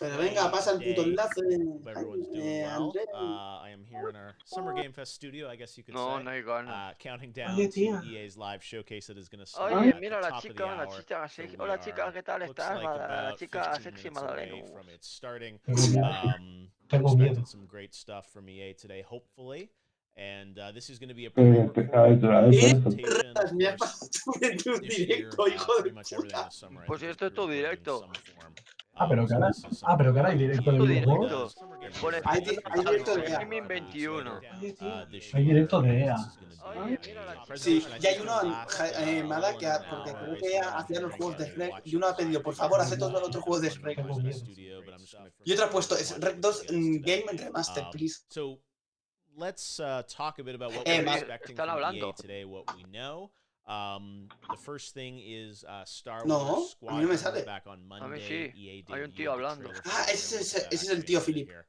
Pero venga, pasa el puto enlace. Hope everyone's doing well. I am here in our Summer Game Fest studio, I guess you could No, say. no hay ganas. Counting down Oye, to tía. EA's live showcase that is going to start Oye, at mira the la top of the chica, la hour. chica, So we hola chica, ¿qué tal looks estás? like La about chica 15 sexy minutes away Madaleno. from it starting. Tengo miedo. We're Tengo expecting miedo. some great stuff from EA today, hopefully. And this is going to be a Pero, pre-recorded presentation. Of Me has course, pasado en tu this year, directo, hijo de pretty much everything puta. this summer, I Pues think, is esto es todo pre-recorded in directo. some form. Pero que So ahora, this is pero something que ahora hay that directo de EA videojuegos. does Pone in Hay their directo de presentation EA. Gaming 21. Oye, tío. this Hay year, directo de and EA. this is gonna be Oye, mira la a chica. Sí, presentation I y hay think uno, gonna last Mada, well over an porque hour creo based que on EA what I'm hacía los hearing juegos de from Shrek. watching Y uno ha pedido, live por favor, haced videos todos los otros juegos de from Shrek. members Tengo of the miedo. studio, but I'm just gonna Y otro ha forget puesto, to es watch Rec it 2 with you guys today. Game Remastered, please. So let's talk a bit about what we're expecting están from EA hablando. today, what we know. The first thing is Star No, Wars a mí no me Squadron sale. is back on Monday. sí. EA Hay un debuted tío the hablando. trailer for Ah, that, ese so es it's el tío actually Philip. here.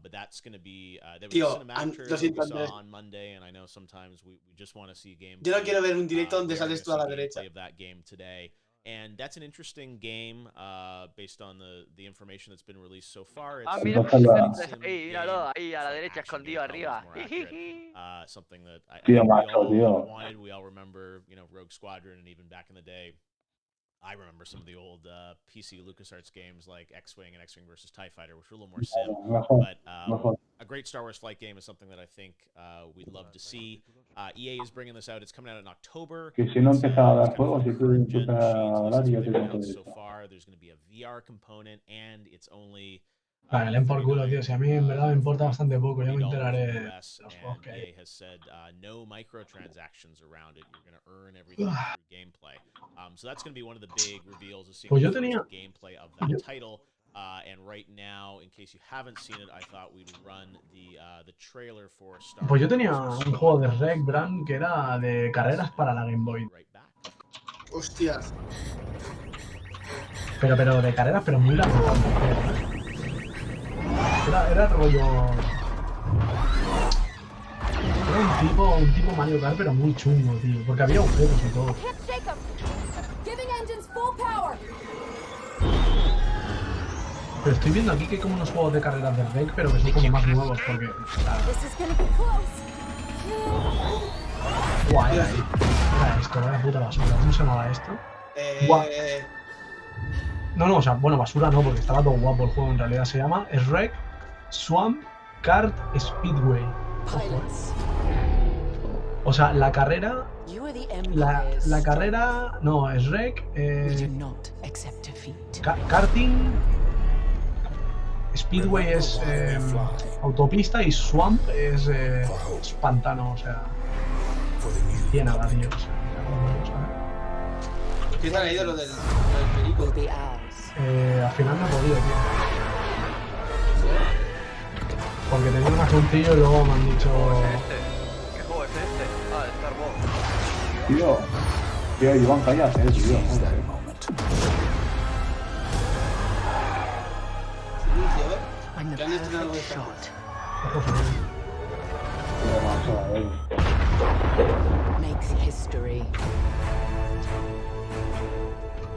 But that's going to be there was Tío, a cinematic trailer lo that we siento, Andrés. saw on Monday, and I know sometimes we just want to see gameplay. Yo no quiero ver un directo donde we are sales tú gonna a la see derecha. gameplay of that game today. And that's an interesting game based on the information that's been released so far. It's Mira, Entonces la- sim ahí, míralo, ahí a la derecha, action escondido game, arriba. probably is more accurate. Something that I Tío, think macho, we all tío. wanted. We all remember, Rogue Squadron, and even back in the day, I remember some of the old PC LucasArts games like X-Wing and X-Wing versus TIE Fighter, which were a little more sim. Mejor, But mejor. a great Star Wars flight game is something that I think we'd love to see. EA is bringing this out. It's coming out in October. Que si no It's, empezaba a dar it's kind of juegos, for si the tú current gen empiezas a machines. This hablar, is yo what te they've cojo announced de so esto. far. There's going to be a VR component, and it's only Vale, que le den por culo, tío. Si a mí en verdad me importa bastante poco, ya me $40 enteraré in the de US, los juegos and que hay. EA has said no microtransactions around it. You're going to earn everything through gameplay. So that's going to be one of the big reveals of seeing Pues the yo first tenía- gameplay of that title. And right now, in case you haven't seen it, I thought we'd run the trailer for Star Pues yo Wars tenía un juego de Rec Brand que era de carreras para la Game Boy. Right back. Hostias. Pero de carreras, pero muy lamentable. Era rollo. Era un tipo Mario Kart, pero muy chungo, tío. Porque había agujeros y todo. Can't shake 'em. Giving engines full power. Pero estoy viendo aquí que hay como unos juegos de carreras de Rec, pero que son como más nuevos, porque. This is gonna be close. Guau, era esto, vaya puta basura. ¿Cómo se llamaba esto? Guau. No, o sea, bueno, basura no, porque estaba todo guapo el juego. En realidad se llama Rec Swamp Kart Speedway. Ojo, o sea, la carrera. La carrera. No, es Rec. Karting. Speedway es autopista y Swamp es pantano, o sea. Ciénaga, tío. O sea, ¿Qué te ha leído lo del perico? al final no he podido, tío. Porque tenía un asuntillo y luego me han dicho. ¿Qué juego es este? Ah, de Star Wars. Tío, Iván, cállate, tío. Joder. ¿Qué han estrenado de Star Wars? Tío, macho, a ver.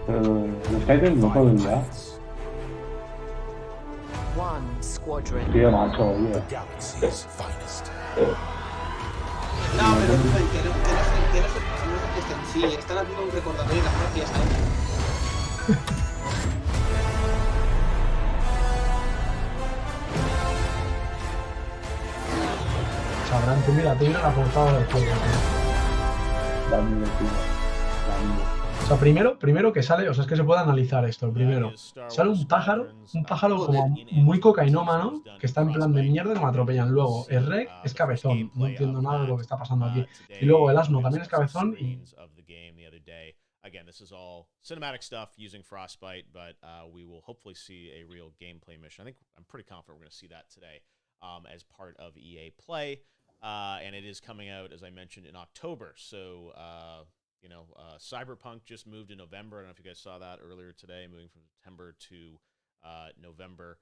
Pero los Titans no pueden ya. Tío, macho, oye. No, pero que no estén. Sí, están haciendo un recordatorio las propias, ¿sabes? Sabrán, tú mira la portada del juego. Dame, tío. Dame. O sea, primero que sale, o sea, es que se puede analizar esto. Primero, sale un pájaro como muy cocainómano, que está en plan de mierda, que me atropellan. Luego, el Rec es cabezón, no entiendo nada de lo que está pasando aquí. Y luego el asno también es cabezón y... Again, this is all cinematic stuff using Frostbite, but we will hopefully see a real gameplay mission. I'm pretty confident we're going to see that today as part of EA Play. And it is coming out, as I mentioned, in October. So, Cyberpunk just moved in November. I don't know if you guys saw that earlier today, moving from September to November.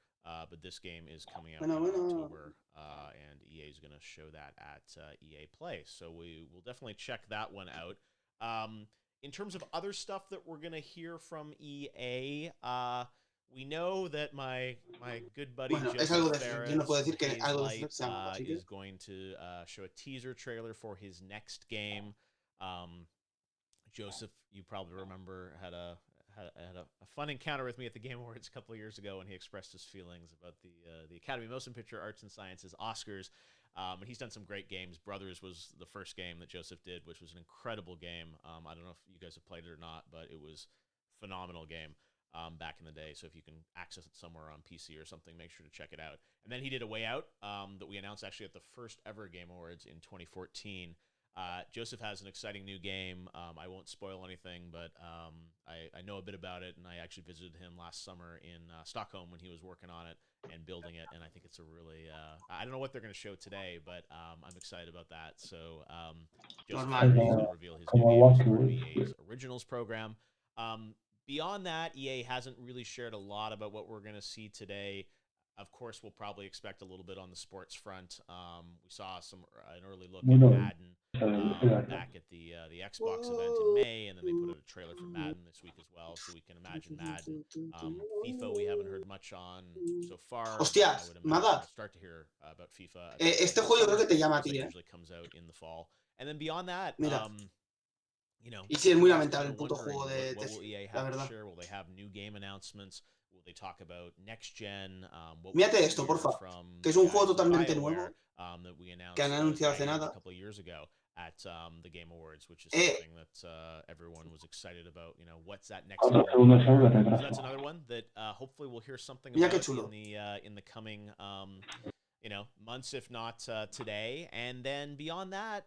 But this game is coming out in October, and EA is going to show that at EA Play. So we will definitely check that one out. In terms of other stuff that we're going to hear from EA, we know that my good buddy Bueno, es Joseph algo de César. Yo no Ferris, puedo decir que Hayes algo de Light, César se llama así que... is going to show a teaser trailer for his next game. Joseph, you probably remember, had a fun encounter with me at the Game Awards a couple of years ago when he expressed his feelings about the Academy Motion Picture Arts and Sciences Oscars. And he's done some great games. Brothers was the first game that Joseph did, which was an incredible game. I don't know if you guys have played it or not, but it was a phenomenal game back in the day. So if you can access it somewhere on PC or something, make sure to check it out. And then he did A Way Out that we announced actually at the first ever Game Awards in 2014. Joseph has an exciting new game. I won't spoil anything, but I know a bit about it, and I actually visited him last summer in Stockholm when he was working on it and building it, and I think it's a really... I don't know what they're going to show today, but I'm excited about that. So Joseph is going to reveal his new game as part of EA's Originals program. Beyond that, EA hasn't really shared a lot about what we're going to see today. Of course, we'll probably expect a little bit on the sports front. We saw an early look at Madden back at the Xbox event in May, and then they put out a trailer for Madden this week as well, so we can imagine Madden. FIFA we haven't heard much on so far. Hostias, I would imagine Maga. we'll start to hear about FIFA. Este juego yo creo que te llama a ti, It usually comes out in the fall. And then beyond that, Mira. you know, Y sí, es muy I'm lamentable el kinda puto wondering juego de what will Tesla, EA la have to verdad. share? Will they have new game announcements? Will they talk about next gen? Mírate esto, porfa, que es un juego totalmente nuevo that we announced que han anunciado hace nada. a couple of years ago at the Game Awards, which is something that everyone was excited about. You know, what's that next game? So that's another one that hopefully we'll hear something Mira qué about chulo. in the coming you know, months, if not today. And then beyond that,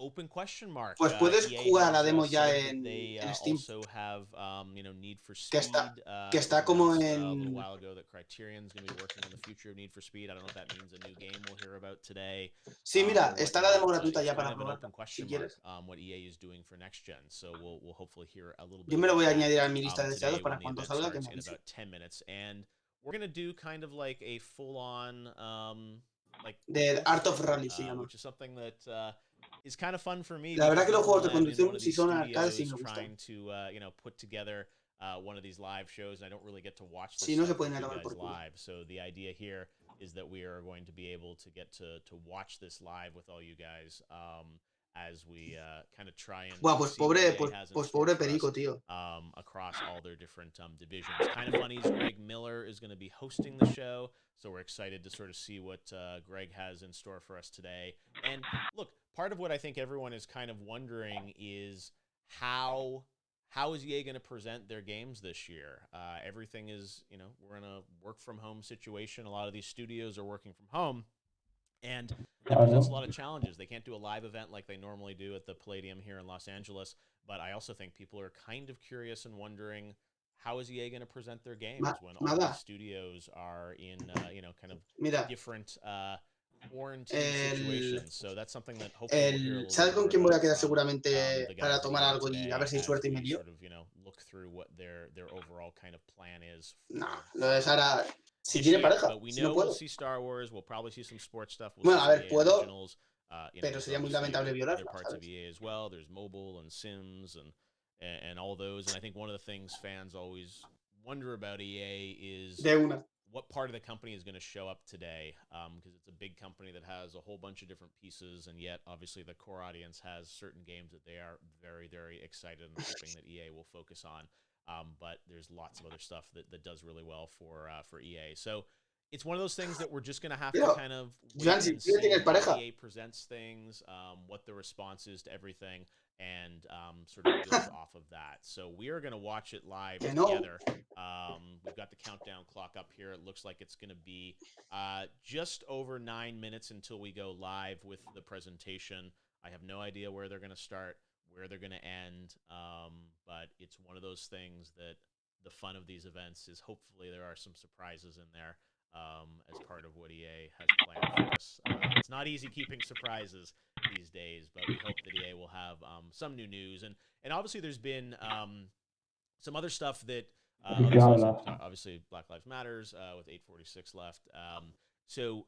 open question mark. Pues puedes EA jugar la has, demo ya said that en, they en Steam. also have you know, Need for Que Speed. está como announced, a little en... while ago that Criterion's going to be working on the future of Need for Speed. I don't know if that means a new game we'll hear about today. Sí, mira, or está la demo whatnot, but gratuita it's ya kind para of an probarla, open question si quieres. mark, what EA is doing for next gen. So we'll hopefully hear a little bit Yo me lo voy a about that, añadir a mi lista de today deseados para when the cuando event salga que starts me in avise. about 10 minutes. And we're going to do kind of like a full-on like De Art of quiz, Rally se llama. which is something that is kind of fun for me. La verdad que los juegos de I'm in one conducción, of si these son arcades, sí studios me gustan. trying to you know, put together one of these live shows, and I don't really get to watch this Sí, no se stuff pueden with you acabar guys por culo. live. So the idea here is that we are going to be able to get to watch this live with all you guys as we kind of try and Buah, pues see what pobre, EA has in pues store pobre for us, Perico, tío. across all their different divisions. Kind of funny is Greg Miller is going to be hosting the show, so we're excited to sort of see what Greg has in store for us today. And look, part of what I think everyone is kind of wondering is how is EA going to present their games this year? Everything is, you know, we're in a work from home situation. A lot of these studios are working from home, and that presents a lot of challenges. They can't do a live event like they normally do at the Palladium here in Los Angeles, but I also think people are kind of curious and wondering, how is EA going to present their games when all these studios are in, you know, kind of Mira, different quarantine situations? So that's something that hopefully we'll hear a little ¿sabes bit con more quién voy a about quedar from seguramente the para guys at tomar EA algo y today a ver si hay as suerte y we me lío? sort of, you know, look through what their overall kind of plan is No, for lo de Sara, si this tiene year. pareja, But we si no know we'll puedo. see Star Wars. We'll probably see some sports stuff. We'll Bueno, see a some ver, EA puedo, originals. You know, pero there's sería muy obviously lamentable other violarla, parts of ¿sabes? EA as well. There's mobile and Sims and all those. And I think one of the things fans always wonder about EA is De una. what part of the company is going to show up today, because it's a big company that has a whole bunch of different pieces, and yet obviously the core audience has certain games that they are very, very excited and hoping that EA will focus on. But there's lots of other stuff that does really well for EA. So it's one of those things that we're just going to have to kind of wait Joan, si and tú ya see tienes how pareja. EA presents things, what the response is to everything, and sort of builds off of that. So we are going to watch it live together. We've got the countdown clock up here. It looks like it's going to be just over 9 minutes until we go live with the presentation. I have no idea where they're going to start, where they're going to end, but it's one of those things that the fun of these events is hopefully there are some surprises in there as part of what EA has planned for us. It's not easy keeping surprises these days, but we hope that EA will have some new news. And obviously there's been some other stuff that obviously Black Lives Matters with 846 left. So,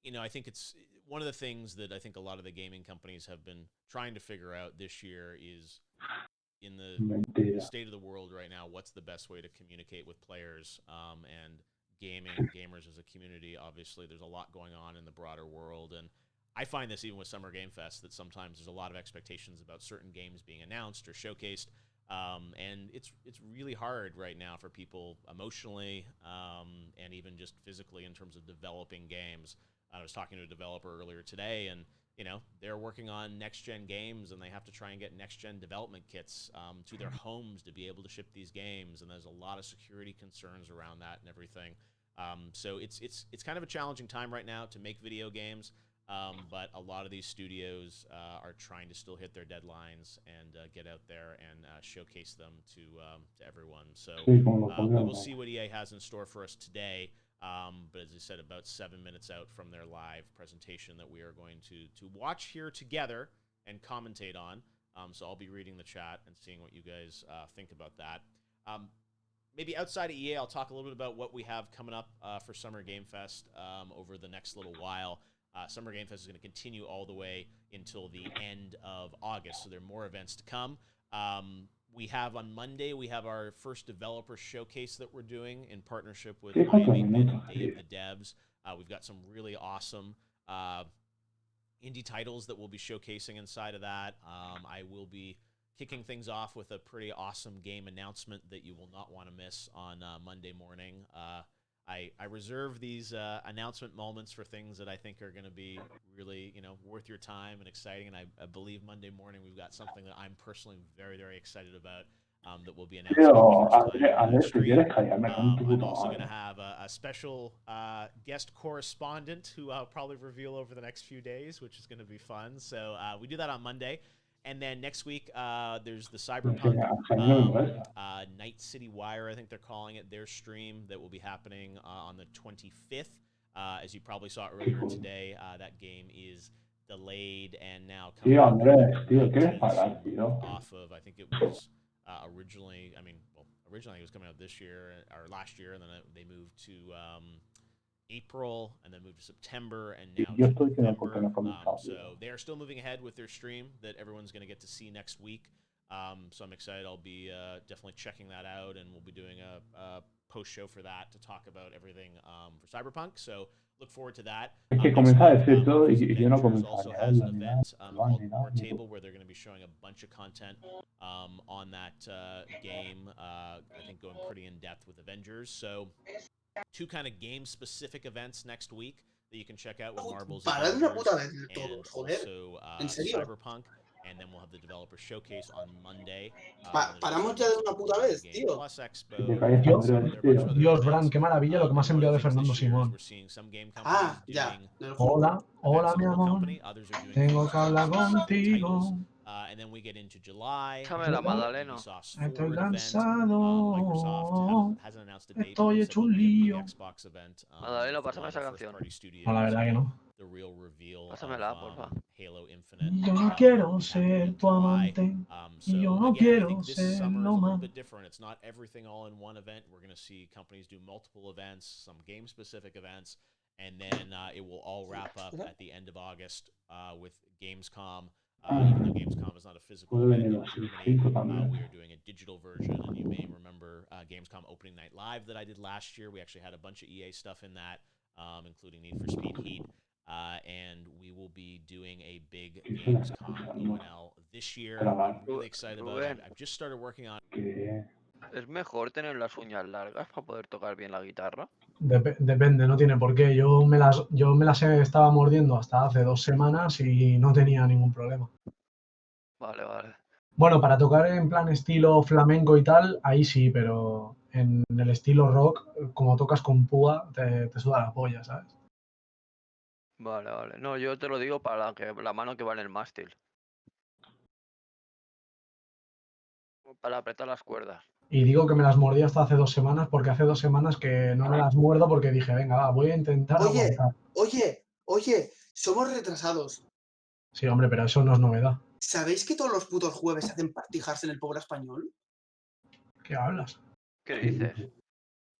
you know, I think it's one of the things that I think a lot of the gaming companies have been trying to figure out this year is in the Mentira. state of the world right now, what's the best way to communicate with players and gamers as a community. Obviously, there's a lot going on in the broader world, and I find this even with Summer Game Fest that sometimes there's a lot of expectations about certain games being announced or showcased, and it's really hard right now for people emotionally and even just physically in terms of developing games. I was talking to a developer earlier today, and they're working on next-gen games, and they have to try and get next-gen development kits to their homes to be able to ship these games, and there's a lot of security concerns around that and everything. So it's kind of a challenging time right now to make video games, but a lot of these studios are trying to still hit their deadlines and get out there and showcase them to everyone. So we will see what EA has in store for us today. But as I said, about 7 minutes out from their live presentation that we are going to watch here together and commentate on. So I'll be reading the chat and seeing what you guys think about that. Maybe outside of EA, I'll talk a little bit about what we have coming up for Summer Game Fest over the next little while. Summer Game Fest is going to continue all the way until the end of August, so there are more events to come. We have on Monday, we have our first developer showcase that we're doing in partnership with Miami and Day of the Devs. We've got some really awesome indie titles that we'll be showcasing inside of that. I will be kicking things off with a pretty awesome game announcement that you will not want to miss on Monday morning. I reserve these announcement moments for things that I think are going to be really, worth your time and exciting. And I believe Monday morning we've got something that I'm personally very, very excited about that will be announced. I'm also going to have a special guest correspondent who I'll probably reveal over the next few days, which is going to be fun. So we do that on Monday. And then next week, there's the Cyberpunk Night City Wire, I think they're calling it, their stream that will be happening on the 25th. As you probably saw earlier today, that game is delayed and now coming off of, I think it was originally it was coming out this year or last year, and then they moved to April, and then moved to September, and now November. So they are still moving ahead with their stream that everyone's going to get to see next week. So I'm excited. I'll be definitely checking that out, and we'll be doing a post-show for that to talk about everything for Cyberpunk. So look forward to that. Also has an event called More Table, where they're going to be showing a bunch of content on that game, I think going pretty in-depth with Avengers. So 2 kind of game-specific events next week that you can check out with Marvel's Avengers and also Cyberpunk, and then we'll have the developer showcase on Monday. Paramos ya de una puta vez, tío. Plus Expo. Dios, Bran, qué maravilla lo que me has enviado de Fernando Simón. Ya. Hola, mi amor. Tengo que hablar contigo. And then we get into July. Échame la Madalena. Estoy cansado. Microsoft hasn't announced a date. Estoy hecho un lío. Xbox event. Madalena, pásame esa canción. No, la verdad que no. The real reveal Pásamela, of porfa. Halo Infinite. Yo no quiero ser tu amante. So Yo no again, I quiero think this ser summer is a lo little más. bit different. It's not everything all in one event. We're going to see companies do multiple events, some game-specific events, and then it will all wrap up at the end of August with Gamescom. Even though Gamescom is not a physical event in Germany, we are doing a digital version, and you may remember Gamescom Opening Night Live that I did last year. We actually had a bunch of EA stuff in that, including Need for Speed Heat. And we will be doing a big Gamescom ONL this year. I'm really excited about it. I've just started working on it. ¿Es mejor tener las uñas largas para poder tocar bien la guitarra? Depende, no tiene por qué. Yo me las estaba mordiendo hasta hace 2 semanas y no tenía ningún problema. Vale, vale. Bueno, para tocar en plan estilo flamenco y tal, ahí sí, pero en el estilo rock, como tocas con púa, te suda la polla, ¿sabes? Vale, vale. No, yo te lo digo para la mano que va en el mástil. Para apretar las cuerdas. Y digo que me las mordí hasta hace 2 semanas porque hace 2 semanas que no me las muerdo porque dije, venga, va, voy a intentar aguantar. Oye, somos retrasados. Sí, hombre, pero eso no es novedad. ¿Sabéis que todos los putos jueves se hacen partijarse en el pobre español? ¿Qué hablas? ¿Qué dices?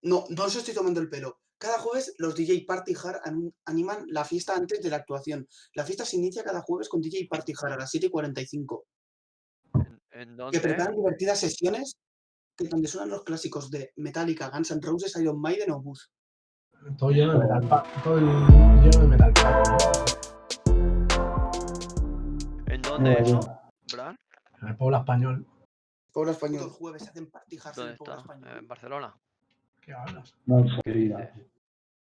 No os estoy tomando el pelo. Cada jueves los DJ Party Hard animan la fiesta antes de la actuación. La fiesta se inicia cada jueves con DJ Party Hard a las 7:45. ¿En que dónde? preparan divertidas sesiones donde suenan los clásicos de Metallica, Guns N' Roses, Iron Maiden o Buzz. Todo lleno de metal. Todo lleno de metal. ¿En dónde eso? ¿Bran? En el pueblo español. Pueblo español. Los jueves se hacen partijas en ¿Dónde el pueblo está? español. ¿En Barcelona? ¿Qué hablas? No sé, querida.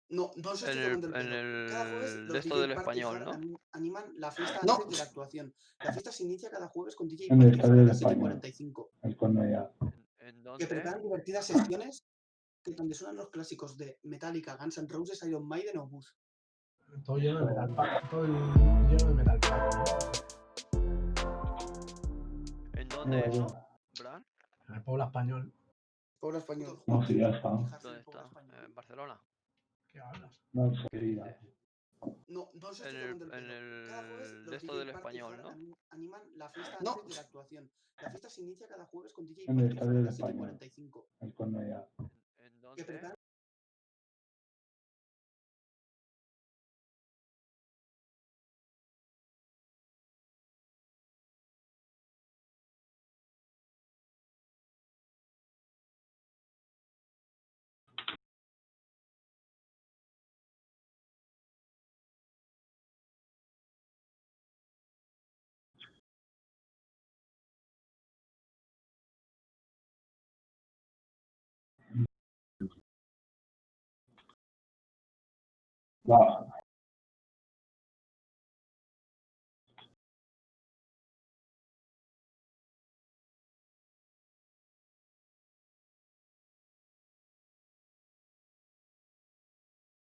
No os estoy En tomando el pelo. Cada jueves el de los esto DJ del Party español, Hard ¿no? animan la fiesta antes de la actuación. La fiesta se inicia cada jueves con DJ En el Party Hard Estaré a de las España. 7:45. Es cuando ya. ¿En Que dónde? preparan divertidas sesiones donde suenan los clásicos de Metallica, Guns N' Roses, Iron Maiden o Buzz. Todo lleno de metal. Todo lleno de metal. ¿En dónde eso? ¿Bran? En el pueblo español. Pueblo español. No sé, ya está. ¿Dónde está? ¿En Barcelona? ¿Qué hablas? No sé, querida. No os estoy tomando el pelo. Cada jueves El de los esto DJ del Party español, Hard ¿no? animan la fiesta antes de la actuación. La fiesta se inicia cada jueves con DJ En el Party Hard Estaré a de las España. 7:45. Es cuando ya. ¿En Que dónde? preparan Va.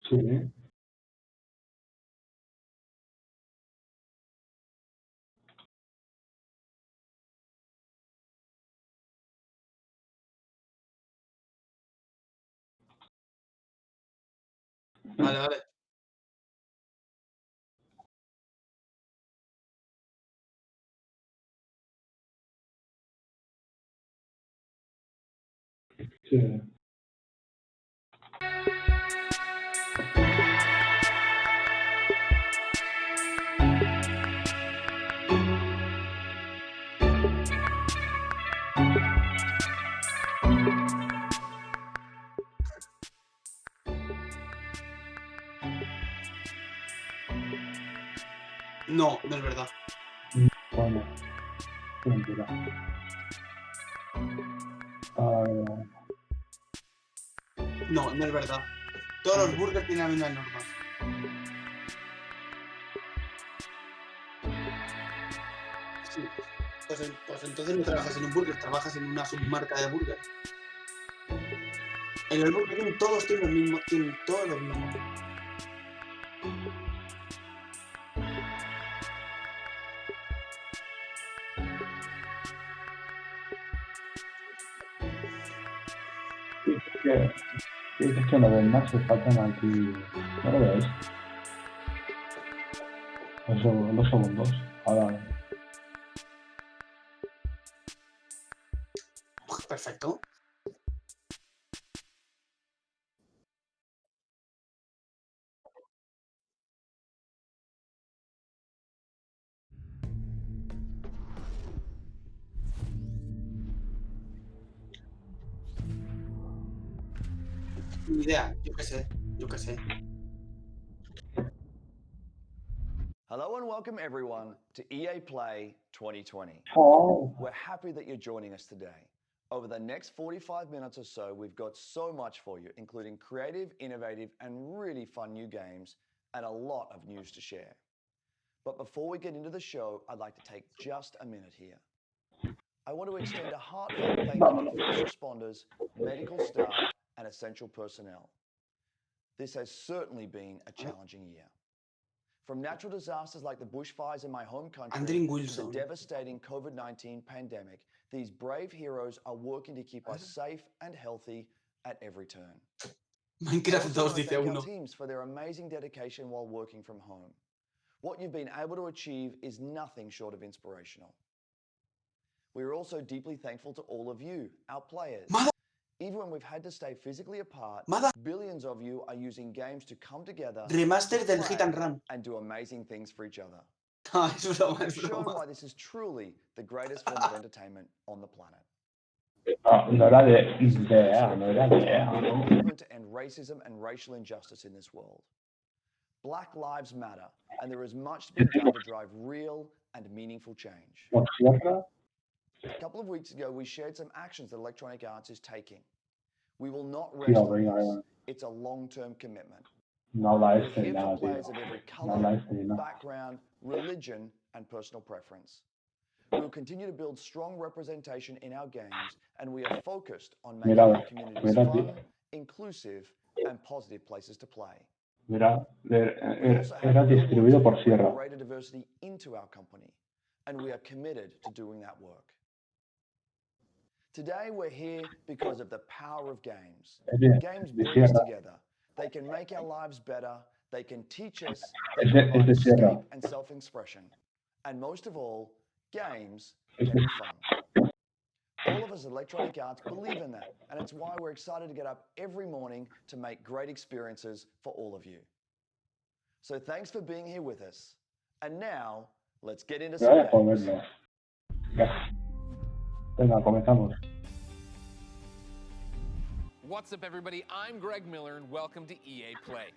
Sí. Vale. Sí. No, no es verdad. Bueno. Qué mentira. No, no es verdad. Todos los burgers tienen las mismas normas. Sí. Pues entonces no trabajas en un burger, trabajas en una submarca de burger. En el Burger King todos tienen lo mismo, tienen todo lo mismo. Es que no ven más, se faltan aquí. ¿No lo ves? Los segundos. Ahora. Perfecto. Ni idea, yo qué sé. Hello and welcome everyone to EA Play 2020. Oh. We're happy that you're joining us today. Over the next 45 minutes or so, we've got so much for you, including creative, innovative, and really fun new games, and a lot of news to share. But before we get into the show, I'd like to take just a minute here. I want to extend a heartfelt thank you to first responders, medical staff, and essential personnel. This has certainly been a challenging year. From natural disasters like the bushfires in my home country to the devastating COVID-19 pandemic, these brave heroes are working to keep us safe and healthy at every turn. Minecraft 2 dice thank uno. our teams for their amazing dedication while working from home. What you've been able to achieve is nothing short of inspirational. We are also deeply thankful to all of you, our players. Even when we've had to stay physically apart, billions of you are using games to come together, Remastered del Hit and Run. and do amazing things for each other. No, es broma, es We've shown broma. why this is truly the greatest form of entertainment on the planet. No era de EA, no era de EA, ¿no? Movement to end racism and racial injustice in this world. Black lives matter, and there is much to be done to drive real and meaningful change. Por cierto, A couple of weeks ago, we shared some actions that Electronic Arts is taking. We will not tío, rest on venga, this. venga. It's a long-term commitment. No habla We're este ni here nada, for tío. players of every No habla color, este ni nada. background, religion, and personal preference. We will continue to build strong representation in our games, and we are focused on making Mira, our communities mira, fun, tío. inclusive, and positive places to play. Mira, We also have era real work distribuido to por bring Sierra. greater diversity into our company, and we are committed to doing that work. Today, we're here because of the power of games. Es de Games de bring us Sierra. together. They can make our lives better. They can teach us. Es They de- can provide es de Sierra. escape and self-expression. And most of all, games Es can de- be fun. All of us at Electronic Arts believe in that, and it's why we're excited to get up every morning to make great experiences for all of you. So thanks for being here with us. And now, let's get into some Voy a games. comerlo. Ya. Venga, comenzamos. What's up, everybody? I'm Greg Miller, and welcome to EA Play.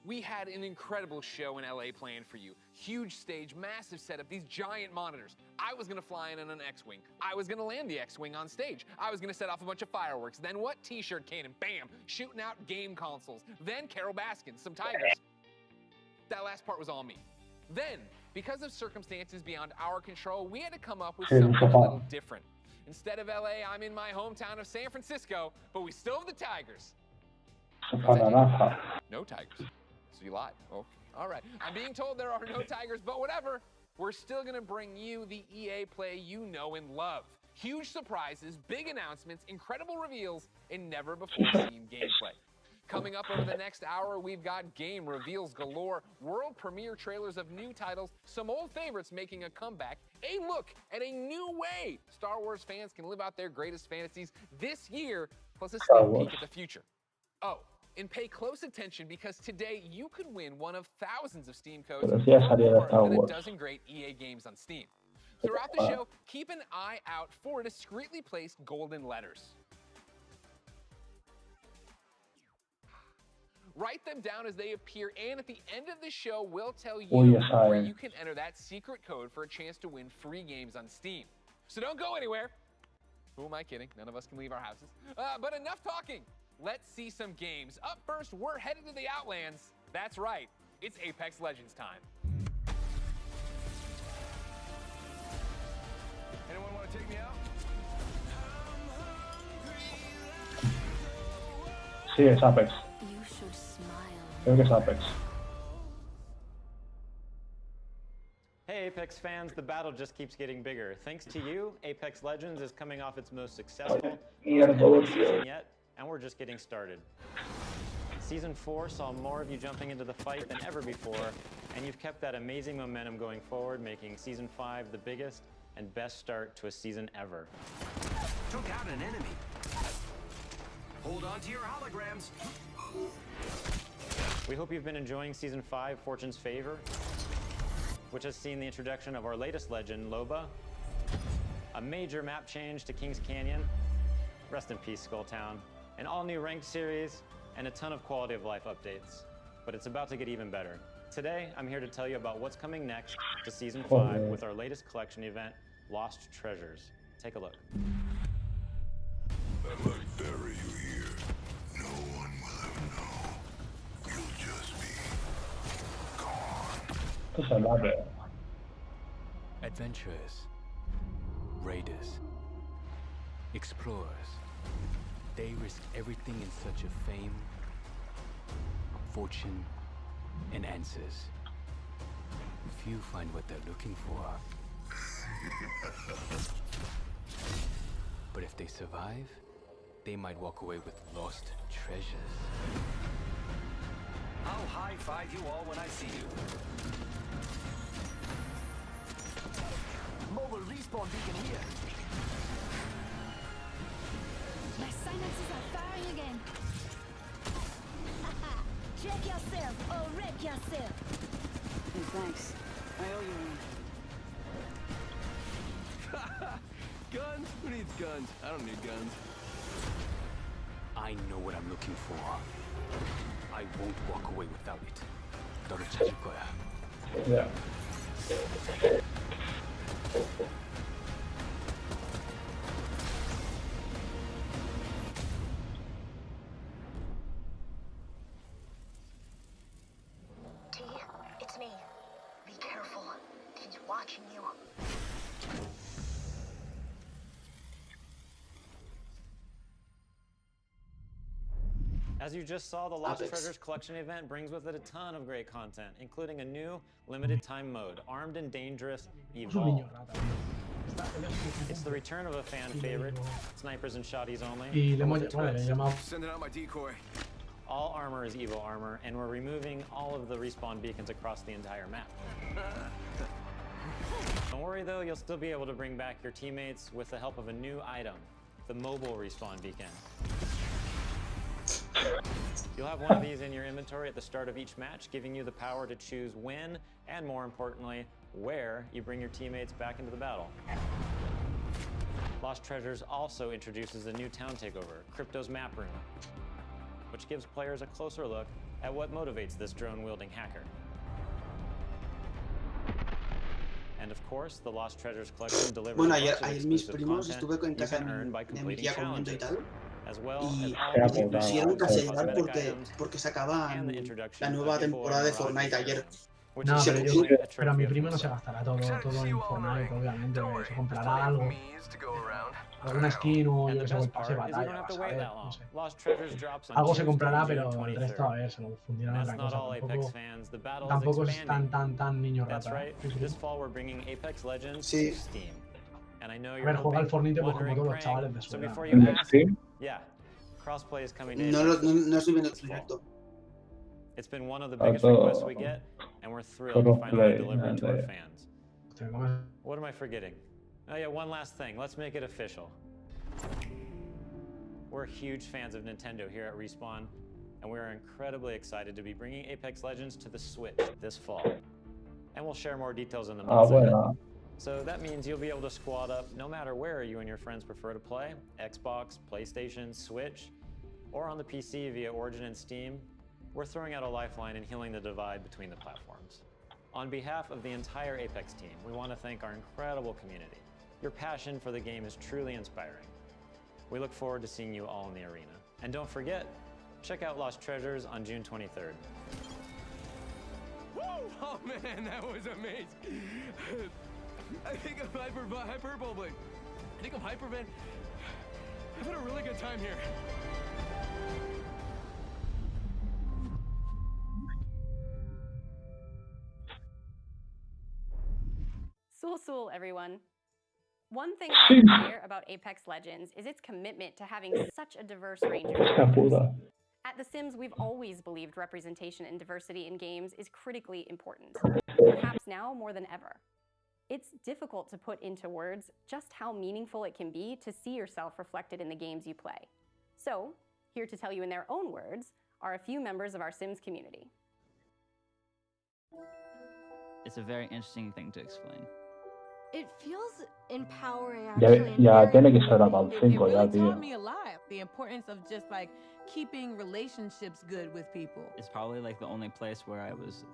We had an incredible show in LA planned for you. Huge stage, massive setup, these giant monitors. I was gonna fly in on an X-Wing. I was gonna land the X-Wing on stage. I was gonna set off a bunch of fireworks. Then what? T-shirt cannon, bam, shooting out game consoles. Then Carol Baskin, some tigers. That last part was all me. Then, because of circumstances beyond our control, we had to come up with something a little different. Instead of LA, I'm in my hometown of San Francisco, but we still have the Tigers. Naranja. No Tigers. So you lied. Oh, all right. I'm being told there are no Tigers, but whatever. We're still going to bring you the EA Play you know and love. Huge surprises, big announcements, incredible reveals, and never before seen gameplay. Coming up over the next hour, we've got game reveals galore, world premiere trailers of new titles, some old favorites making a comeback, a look at a new way Star Wars fans can live out their greatest fantasies this year, plus a sneak peek at the future. Oh, and pay close attention because today you could win one of thousands of Steam codes Pero sí ha for salido more Star than a Wars. dozen great EA games on Steam. Throughout the show, keep an eye out for discreetly placed golden letters. Write them down as they appear, and at the end of the show, we'll tell you Uy, ya where saben. you can enter that secret code for a chance to win free games on Steam. So don't go anywhere. Who am I kidding? None of us can leave our houses. But enough talking. Let's see some games. Up first, we're headed to the Outlands. That's right. It's Apex Legends time. Anyone want to take me out? Sí, es Apex. You should smile. Creo que es Apex. Hey Apex fans, the battle just keeps getting bigger. Thanks to you, Apex Legends is coming off its most successful season yet, and we're just getting started. Season 4 saw more of you jumping into the fight than ever before, and you've kept that amazing momentum going forward, making Season 5 the biggest and best start to a season ever. Took out an enemy. Hold on to your holograms. We hope you've been enjoying Season 5, Fortune's Favor, which has seen the introduction of our latest legend, Loba, a major map change to Kings Canyon, rest in peace, Skulltown, an all-new ranked series, and a ton of quality of life updates. But it's about to get even better. Today, I'm here to tell you about what's coming next to Season 5 with our latest collection event, Lost Treasures. Take a look. I might bury you here. No one will ever know. You'll just be gone. Esto es el Apex. Adventurers, raiders, explorers, they risk everything in search of fame, fortune, and answers. Few find what they're looking for. But if they survive, they might walk away with lost treasures. I'll high-five you all when I see you. Mobile respawn beacon here. My silences are firing again. Check yourself or wreck yourself. Hey, thanks. I owe you one. Guns? Who needs guns? I don't need guns. I know what I'm looking for. I won't walk away without it. 너를 찾을 거야. Yeah. T, it's me. Be careful. He's watching you. As you just saw, the Lost Treasures Collection event brings with it a ton of great content, including a new limited time mode, Armed and Dangerous Evolve. It's the return of a fan favorite, snipers and shotties only. Sending out my decoy. All armor is Evo armor, and we're removing all of the respawn beacons across the entire map. Don't worry though, you'll still be able to bring back your teammates with the help of a new item, the mobile respawn beacon. You'll have one of these in your inventory at the start of each match, giving you the power to choose when, and more importantly, where you bring your teammates back into the battle. Lost Treasures also introduces a new town takeover, Crypto's Map Room, which gives players a closer look at what motivates this drone-wielding hacker. And of course, the Lost Treasures collection delivers Bueno, lots of ayer mis exclusive primos content estuve en you casa can earn by de mi completing tía comiendo y challenges, tal. as well Y as me pusieron que acelerar porque se acaba and the la introduction nueva of temporada de Evo Fortnite ayer. which No, is pero, usually a pero mi trophy of primo no se himself. gastará todo en Fortnite, obviamente. Se comprará algo. Alguna skin o yo que sé, el pase de batalla, vas a ver, no sé. Lost Treasures drops on Algo se Tuesday, comprará, June pero el 23rd. resto, a ver, se lo fundirán en That's otra not cosa. all Apex fans. The battle is Tampoco es expanding. tan niño That's rata. right. This fall we're bringing Apex Legends Sí. to Steam. And I know A you're ver, juega al hoping, Fortnite pues como wondering, todos los praying. chavales de su So edad. before ¿En you ask, Steam? yeah, crossplay is coming to No, Apex no estoy viendo el this fall. directo. It's been one of the A biggest todo- requests we get, and we're thrilled to finally Crossplay, deliver it to our ande. fans. Hostia, ¿cómo es? What am I forgetting? Oh yeah, one last thing. Let's make it official. We're huge fans of Nintendo here at Respawn, and we're incredibly excited to be bringing Apex Legends to the Switch this fall. And we'll share more details in the months ahead. bueno. So that means you'll be able to squad up no matter where you and your friends prefer to play, Xbox, PlayStation, Switch, or on the PC via Origin and Steam. We're throwing out a lifeline and healing the divide between the platforms. On behalf of the entire Apex team, we want to thank our incredible community. Your passion for the game is truly inspiring. We look forward to seeing you all in the arena. And don't forget, check out Lost Treasures on June 23rd. Woo! Oh man, that was amazing. I think I'm hyperbole. I think I'm hypervent. I've had a really good time here. Sul, everyone. One thing I admire about Apex Legends is its commitment to having such a diverse range of characters. At The Sims, we've always believed representation and diversity in games is critically important, perhaps now more than ever. It's difficult to put into words just how meaningful it can be to see yourself reflected in the games you play. So, here to tell you in their own words are a few members of our Sims community. It's a very interesting thing to explain. It feels empowering, Ya, actually. ya tiene que ser about It 5 ya, really tío. taught me a lot. The importance of just like keeping relationships good with people. It's probably like the only place where I was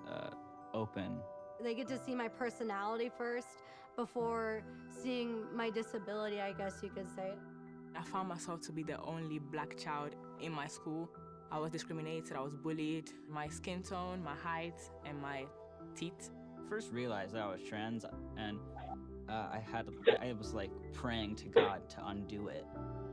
open. They get to see my personality first before seeing my disability, I guess you could say. I found myself to be the only black child in my school. I was discriminated, I was bullied. My skin tone, my height, and my teeth. First realized that I was trans, and I was like praying to God to undo it.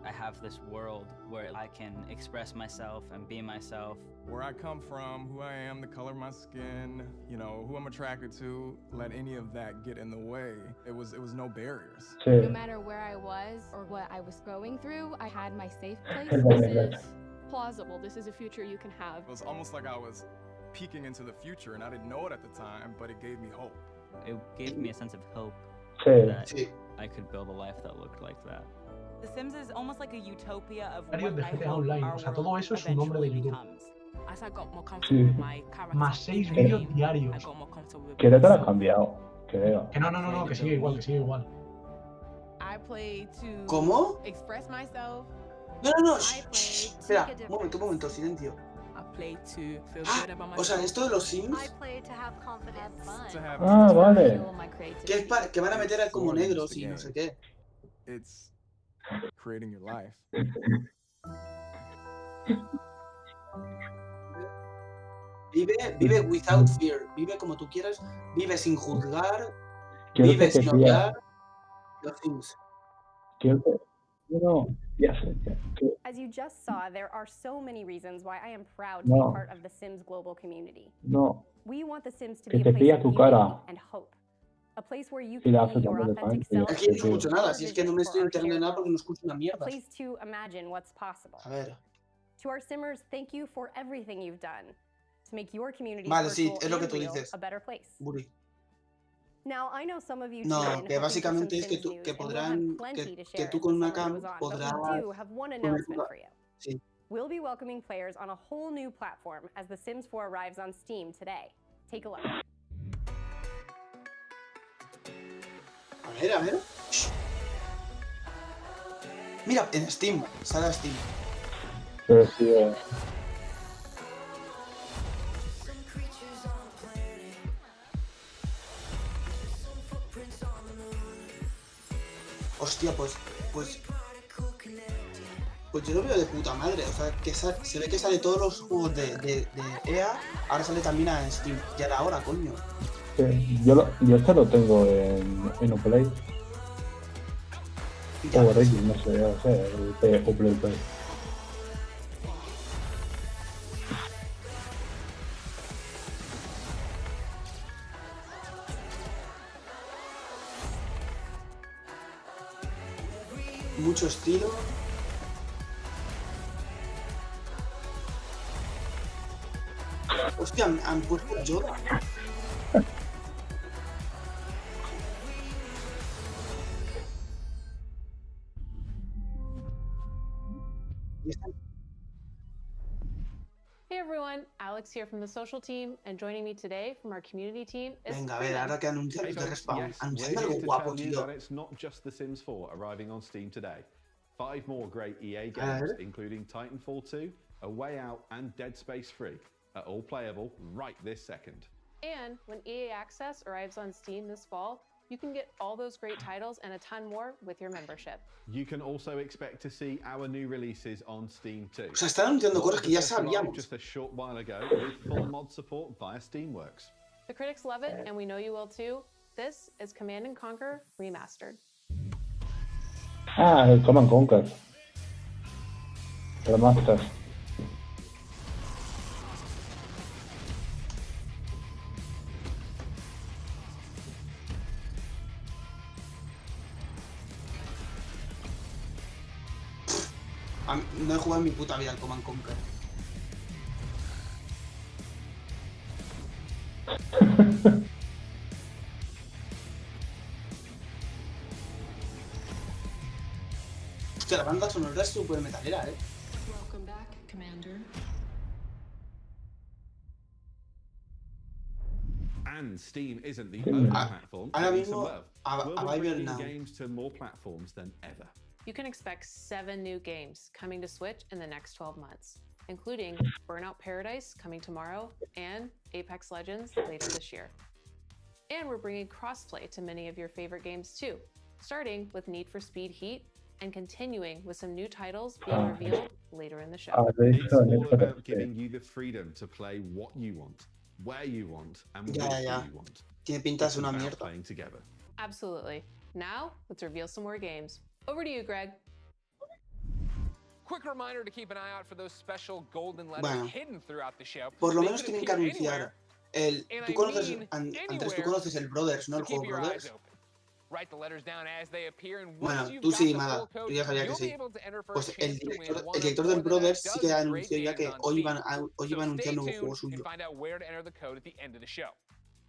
I have this world where I can express myself and be myself. Where I come from, who I am, the color of my skin, you know, who I'm attracted to, let any of that get in the way. It was no barriers. No matter where I was or what I was going through, I had my safe place. This is plausible. This is a future you can have. It was almost like I was peeking into the future, and I didn't know it at the time, but it gave me hope. It gave me a sense of hope Sí. that I could build a life that looked like that. The Sims is almost like a utopia of Varios what de I GTA hope Online, our o sea, todo world eso es su nombre de eventually YouTube. becomes. As I got more comfortable with my character, Más 6 in the vídeos game, diarios. I got more comfortable with Creo que lo has myself. cambiado. Creo. Que no, que sigue igual, que sigue igual. play to ¿Cómo? express myself. No. Espera, un momento, silencio. O sea, esto de los Sims. Ah, vale. Que van a meter como negros y no sé qué. It's creating your life. Vive without fear. Vive como tú quieras. Vive sin juzgar. Quiero Vive que sin te odiar. Los Sims. As you just saw, there are so many reasons why I am proud to No. be part of the Sims global community. No, We want the Sims to que be a te place pilla of tu unity cara. and hope. A place where you Y can la be haces your dándole authentic pan, self. Es que no escucho nada, si es que no me estoy enterando de nada porque no escucho una A mierda. place to imagine what's possible. A ver. To our Simmers, thank you for everything you've done to make your community Vale, sí, virtual es lo que and tú real dices. a better place. Buri. Now, I know some of you No, tune in que hoping for some básicamente es que Sims tú, news, que and we'll podrán, have plenty to que share tú as con the una summer cam goes on, podrás but we do have one poner announcement for you. Sí. We'll be welcoming players on a whole new platform as The Sims 4 arrives on Steam today. Take a look. A ver. Mira, en Steam, sale a Steam. Pero sí, Hostia, pues yo lo veo de puta madre. O sea, que se ve que sale todos los juegos de EA, ahora sale también a Steam. Ya era hora, coño. yo este lo tengo en Uplay. O Reiki, no sé, Uplay. Mucho estilo. Hostia, han puesto Yoda. Hey everyone, Alex here from the social team, and joining me today from our community team is Venga, a ver, ahora que anuncian los de Respawn. Yes, Anuncian we're algo here to guapo, tell you tío. that it's not just The Sims 4 arriving on Steam today. 5 more great EA A ver. games, including Titanfall 2, A Way Out, and Dead Space 3, are all playable right this second. And when EA Access arrives on Steam this fall, you can get all those great titles and a ton more with your membership. You can also expect to see our new releases on Steam too. O sea, están anunciando cosas que ya sabíamos. Just a short while ago with full mod support via Steamworks. The critics love it, and we know you will too. This is Command & Conquer Remastered. Ah, el Command Conquer. Remastered. No he jugado en mi puta vida al Command Conquer. Hostia, la banda sonora es súper metalera, Welcome back, Commander. And Steam isn't the only platform ahora getting some mismo, love. We'll be Arrival bringing now. games to more platforms than ever. You can expect 7 new games coming to Switch in the next 12 months, including Burnout Paradise coming tomorrow and Apex Legends later this year. And we're bringing crossplay to many of your favorite games too, starting with Need for Speed Heat and continuing with some new titles being revealed later in the show. It's all about giving you the freedom to play what you want, where you want, and with who you want. Tiene pinta de It's ser una about mierda. playing together. Absolutely. Now, let's reveal some more games. Over to you, Greg. Quick reminder to keep an eye out for those special golden letters Bueno, hidden throughout the show. por lo They menos could tienen que appear anunciar anywhere, el... and Tú I conoces, mean Andrés, tú anywhere, conoces el Brothers, ¿no? so El keep juego your eyes Brothers. open. Write the letters down as they appear, and Bueno, once you've tú got sí, the nada, full tú code, ya sabías que you'll be sí. able to enter for a Pues el chance to win director one of del more than Brothers a sí que dozen anunció great ya que games on hoy Steam. iba a So anunciar stay un nuevo juego tuned suyo. and find out where to enter the code at the end of the show.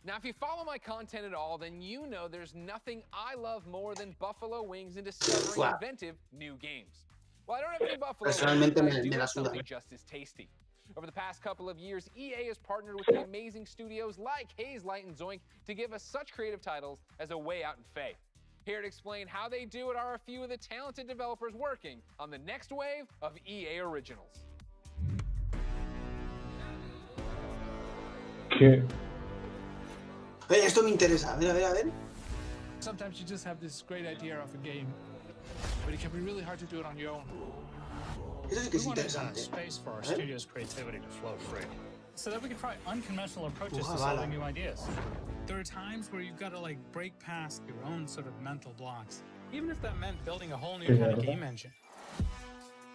Now, if you follow my content at all, then you know there's nothing I love more than buffalo wings and discovering Wow. inventive new games. Well, I don't have any buffalo wings, Personalmente but I me do la have suda. something just as tasty. Over the past couple of years, EA has partnered with the amazing studios like Haze Light and Zoink to give us such creative titles as A Way Out and Faye. Here to explain how they do it are a few of the talented developers working on the next wave of EA originals. ¿Qué? Esto me interesa. A ver, a ver, a ver. Sometimes you just have this great idea of a game, but it can be really hard to do it on your own. Eso sí que es We wanted interesante. space for our ¿Eh? studio's creativity to flow free, so that we can try unconventional approaches to Bala. solving new ideas. There are times where you've got to like break past your own sort of mental blocks, even if that meant building a whole new kind of game engine.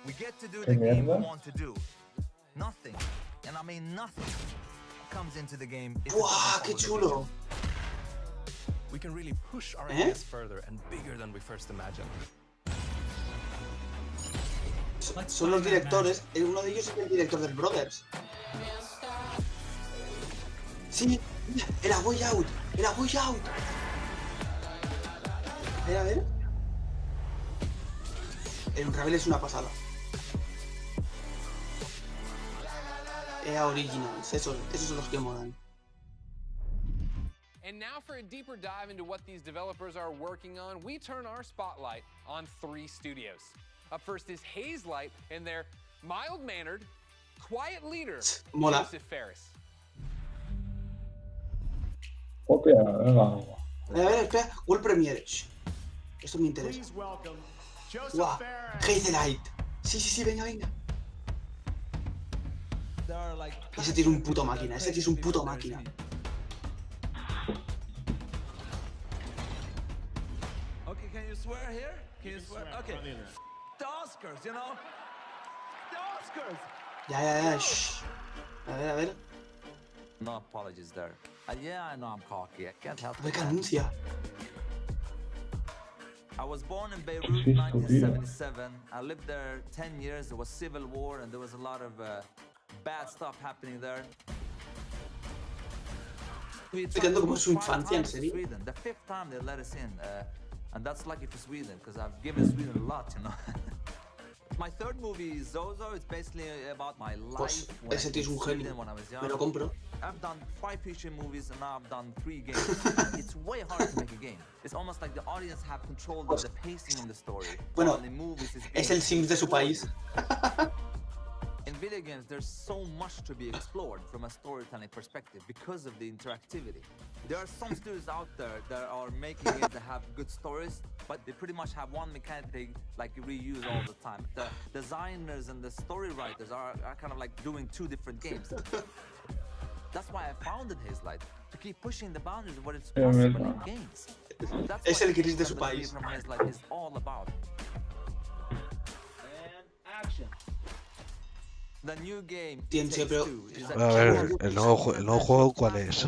We get to do ¿Qué the game we mierda? want to do. Nothing, and I mean nothing, comes into the game. if it ¡Buah, doesn't qué follow the chulo! We can really push our ¿Eh? ideas further and bigger than we first imagined. Son los directores. Uno de ellos es el director del Brothers. Sí, mira, era Way Out. Era Way Out. A ver, a ver. El Unravel es una pasada. Era Originals. Esos son los que molan. And now for a deeper dive into what these developers are working on, we turn our spotlight on 3 studios. Up first is Hazelight and their mild-mannered, quiet leader, Mola. Joseph Ferris. Hostia, venga. A ver, espera. World Premiere. Shh. Esto me interesa. Guau. Hazelight. Sí, sí, sí, venga, venga. Ese tío es un puto máquina. Ese tío es un puto máquina. Okay, can you swear here? Can you swear? Okay. The Oscars, you know? The Oscars! Ya, ya, ya. Shh. A ver, a ver. No apologies there. Yeah, I know I'm cocky. I can't help A ver it. qué anuncia. I was born in Beirut Sí, in tu tío. 1977. I lived there 10 years. There was civil war and there was a lot of bad stuff happening there. Estoy quedando como su infancia, ¿en serio? Sweden. The 5th time they let us in. And that's lucky for Sweden, because I've given Sweden a lot, you know. My third movie, Zozo, it's basically about my life Pues ese tío es un genio. when I was young. Me lo compro. I've done 5 feature movies and now I've done 3 games. It's way hard to make a game. It's almost like the audience have control of the pacing in the story. Bueno, While in movies, it's es el Sims de su país. in video games, there's so much to be explored from a storytelling perspective because of the interactivity. There are some studios out there that are making games that have good stories, but they pretty much have one mechanic they like reuse all the time. The designers and the story writers are kind of like doing 2 different games. That's why I founded Hazelight, to keep pushing the boundaries of what is possible in games. That's Es what el gris de su Chapter 3 país. from Hazelight is all about. And action. The new game, Tío, pero... A ver, el nuevo juego, ¿cuál es?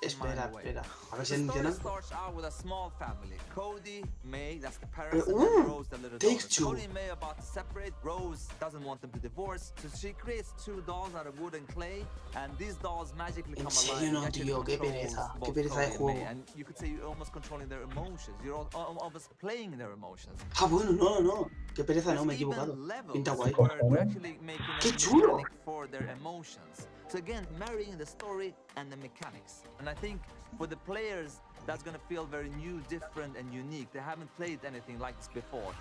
Espera, espera. A ver si entienden. starts out with a small family. Cody, May, that's the Pero, parents, and then Rose, the little daughter. Takes Two. Cody and May are about to separate. Rose doesn't want them to divorce, so she creates 2 dolls out of wood and clay, and these dolls magically come En alive. serio no, You actually tío, qué control pereza. both Qué pereza de Cody and juego. May, and you could say you're almost controlling their emotions. You're almost playing their emotions. Ah, bueno, no, no. Qué pereza, no, me he equivocado. Pinta guay. We're actually making ¡Qué a chulo! mechanic for their emotions. So again, marrying the story and the mechanics. And I think for the players, that's gonna feel very new, different, and unique. They haven't played anything like this before.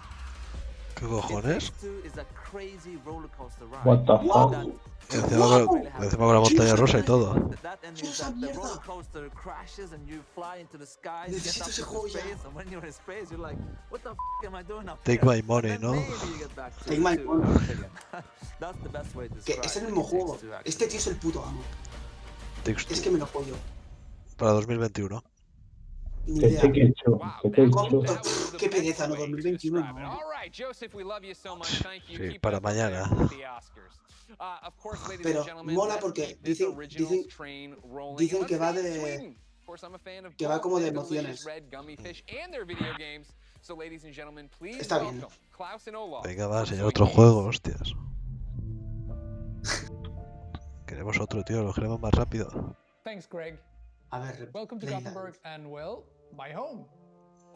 ¿Qué cojones? Is a crazy roller coaster ride. What the fuck? Encima con la montaña rusa y todo. That ending is that the roller coaster crashes and you fly into the sky, you get up into space, and when you're in space, you're like, what the f am I doing up Take here? my money, And ¿no? then maybe you get back to Take my money. That's the best way to Que describe es el it. mismo It takes juego. two, actually. Este tío es el puto amo. Takes Es Two. que me lo pollo. Para 2021. Ni Que idea. te quecho, que te ¿Cómo? quecho. Qué pereza, no, 2021 no. All right, Joseph, we love you so much. Thank you. Sí, Keep para up the good mañana. work with the Oscars. Of course, ladies Pero and gentlemen, mola let's porque keep this originals train rolling. dicen Let's que va stay in de- Sweden. Of course, I'm a fan of que va both como de the delicious emociones. red gummy fish and their video games. So, ladies and gentlemen, please Está bien. welcome Klaus and Olaf. Venga, va, señor, otro juego, hostias. Queremos otro, tío, lo queremos más rápido. Thanks, Greg. A ver, Welcome to Playland. Gothenburg and, well, my home.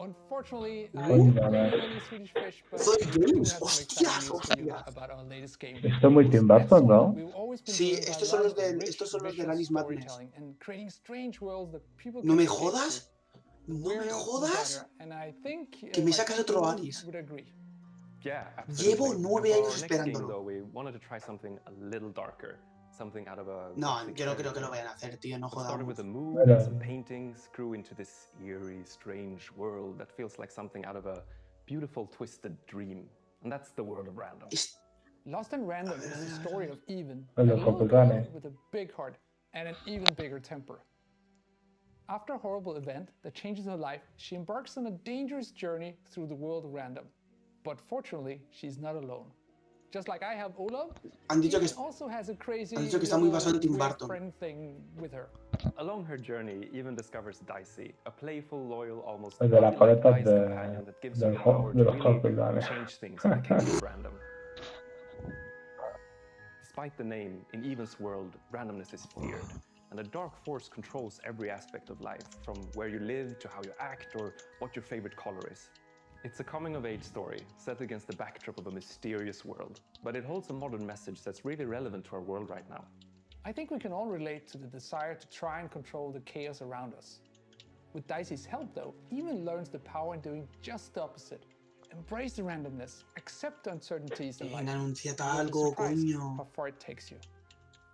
Unfortunately, I Coño, don't a ver. have any Swedish fish, but Zoe we do have Games, some hostias, exciting news for you hostias. about our latest game. Esto es muy Tim Burton, ¿no? We've always been Sí, driven by estos son los love de of rich estos son los de visual Alice Madness. storytelling and creating strange worlds that people No me can't escape jodas. No me jodas que me sacas otro Aris. Llevo 9 años esperándolo. No, yo no creo que lo vayan a hacer, tío, no jodamos. Lost in Random is the story of Even, a little girl with a big heart and an even bigger temper. After a horrible event that changes her life, she embarks on a dangerous journey through the world of Random. But fortunately, she's not alone. Just like I have Olaf, Even also has a crazy friend thing with her. Along her journey, Even discovers Dicey, a playful, loyal, almost El de las paletas companion that gives her the power to really change things in the kingdom of Random. Despite the name, in Even's world, randomness is feared, and a dark force controls every aspect of life, from where you live to how you act or what your favorite color is. It's a coming-of-age story set against the backdrop of a mysterious world, but it holds a modern message that's really relevant to our world right now. I think we can all relate to the desire to try and control the chaos around us. With Dicey's help, though, Even learns the power in doing just the opposite. Embrace the randomness, accept the uncertainties in life, how far it takes you.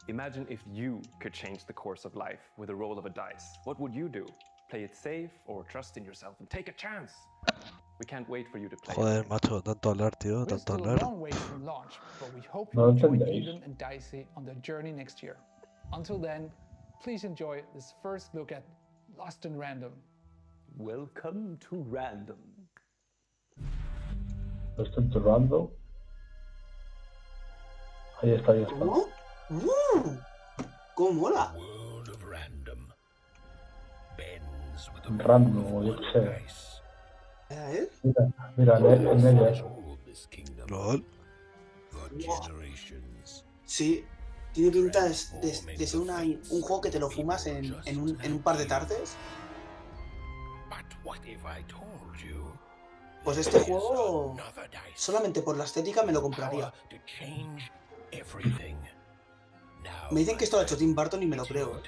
Imagine if you could change the course of life with a roll of a dice. What would you do? Play it safe or trust in yourself and take a chance? We can't wait for you to play. Joder, macho, tanto hablar, tío, We're tanto still a hablar. long way from launch, but we hope you join Even and Dicey on their journey next year. Until then, please enjoy this first look at Lost in Random. Welcome to Random. Lost in Random. Ahí está, ahí está. ¿Cómo? ¿Cómo mola? Random, o yo qué sé. ¿Eh? Mira, en ella. ¿Lol? Sí, tiene pinta de ser un juego que te lo fumas en un par de tardes. Pues este juego, solamente por la estética me lo compraría. Me dicen que esto lo ha hecho Tim Burton y me lo creo.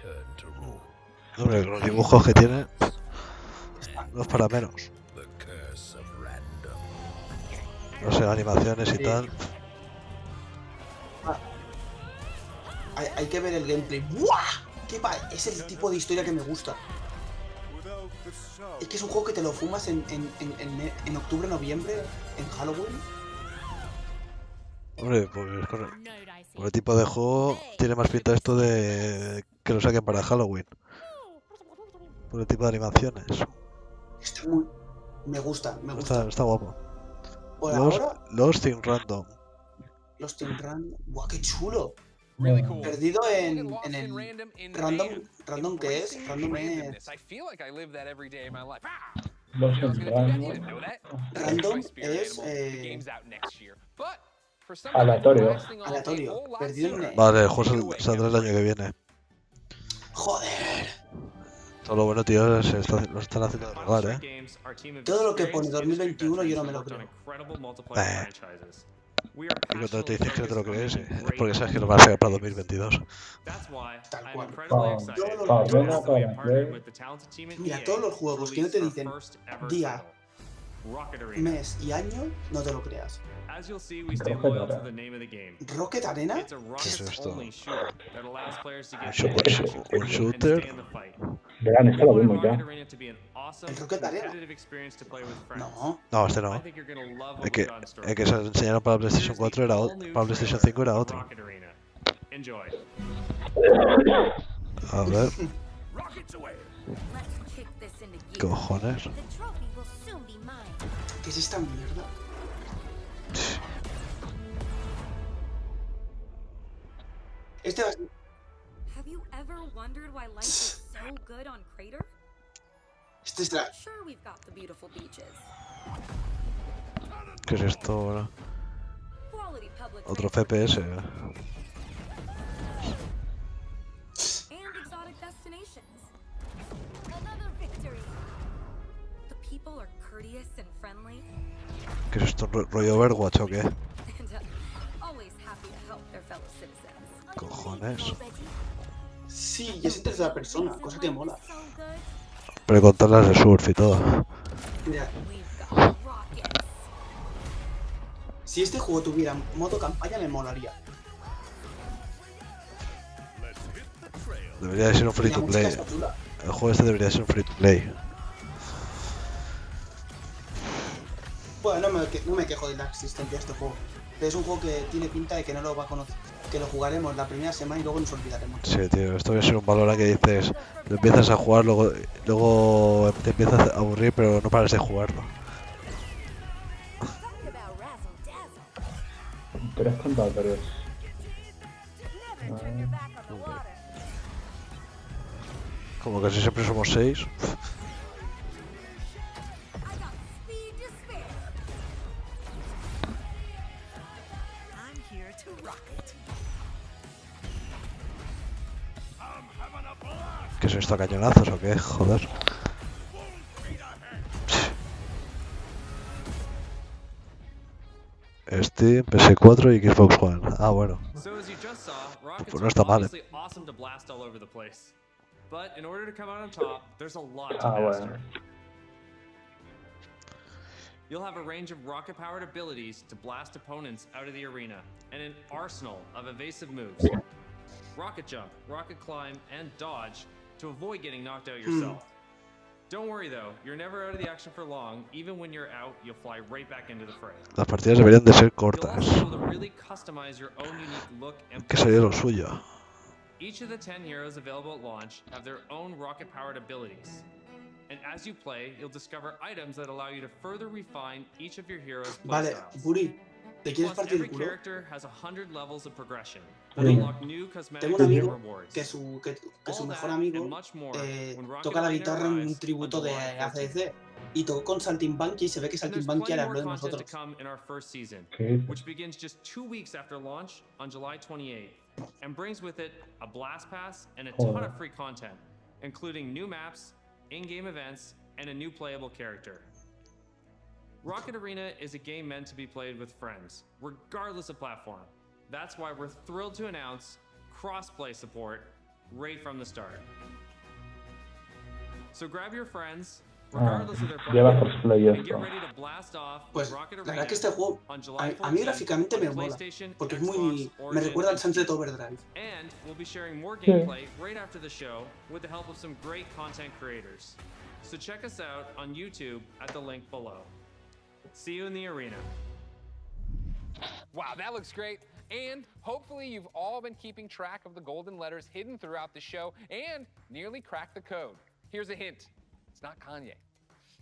Hombre, los dibujos que tiene no es para menos. No sé, animaciones y tal. Hay que ver el gameplay. ¡Buah! Es el tipo de historia que me gusta. Es que es un juego que te lo fumas en octubre, noviembre, en Halloween. Hombre, pues por el tipo de juego tiene más pinta esto de que lo saquen para Halloween. Por el tipo de animaciones. Está muy... Me gusta. Está guapo. Lost in Random. Lost in Random. ¡Buah, qué chulo! Perdido en el random que es, random es... Random es aleatorio. Perdido en el... Vale, el juego saldrá el año que viene. Joder. Todo lo bueno, tío, lo están haciendo de rogar, Todo lo que pone 2021 yo no me lo creo. Y cuando te dices que no te lo crees, es porque sabes que lo vas a sacar para 2022. Tal cual. Mira, todos los juegos que no te dicen día, mes y año, no te lo creas. ¿Rocket Arena? ¿Qué es esto? ¿Un shooter? Verán, esto lo vimos ya. ¿El Rocket Arena? No, este no. El que se enseñaron para PlayStation 4 era otro, para PlayStation 5 era otro. A ver. ¿Qué cojones? ¿Qué es esta mierda? Este va a ser... Have you ever wondered why life is so good on Crater? Este es la... Sure, we've got the beautiful beaches. ¿Qué es esto ahora? Otro FPS. And exotic destinations. Another victory. The people are courteous and friendly. ¿Qué es esto? ¿Rollo Overwatch o qué? And always happy to help their fellow citizens. Cojones. Sí, y es en tercera persona, cosa que mola. Pero con todas las de surf y todo. Mira. Si este juego tuviera modo campaña me molaría. Debería de ser un free to play. El juego este debería ser un free to play. Bueno, no me quejo de la existencia de este juego. Pero es un juego que tiene pinta de que no lo va a conocer. Que lo jugaremos la primera semana y luego nos olvidaremos. Sí, tío, esto debe ser un valor que dices, lo empiezas a jugar, luego te empiezas a aburrir, pero no paras de jugarlo. 3 contadores. Como casi siempre somos 6. ¿Qué son estos cañonazos o qué? Joder. Steam, PS4 y Xbox One. Ah, bueno. Pues no está mal, ¿eh? Ah, bueno. You'll have a range of rocket-powered abilities to blast opponents out of the arena, and an arsenal of evasive moves. Rocket jump, rocket climb, and dodge to avoid getting knocked out yourself. Don't worry though, you're never out of the action for long. Even when you're out, you'll fly right back into the fray. Las partidas deberían de ser cortas. You'll also be able to really customize your own unique look and Que sería lo suyo. Each of the 10 heroes available at launch have their own rocket-powered abilities. And as you play, you'll discover items that allow you to further refine each of your heroes' Vale, Buri, ¿te quieres partir el culo? Tengo un amigo que su mejor amigo toca la guitarra en un tributo de ACDC y tocó con Saltimbanqui y se ve que Saltimbanqui le habló de nosotros. Which begins just 2 weeks after launch on July 28th and brings with it a blast pass and a ton of free content, including new maps, in-game events, and a new playable character. Rocket Arena is a game meant to be played with friends, regardless of platform. That's why we're thrilled to announce cross-play support right from the start. So grab your friends, regardless of their platform, and get ready to blast off Pues Rocket la Arena verdad que este juego on July a mí 14th gráficamente me on mola, PlayStation, porque es Xbox, me recuerda al Origin, Sunset Overdrive. And we'll be sharing more gameplay right after the show with the help of some great content creators. So check us out on YouTube at the link below. See you in the arena. Wow, that looks great. And hopefully you've all been keeping track of the golden letters hidden throughout the show and nearly cracked the code. Here's a hint. It's not Kanye.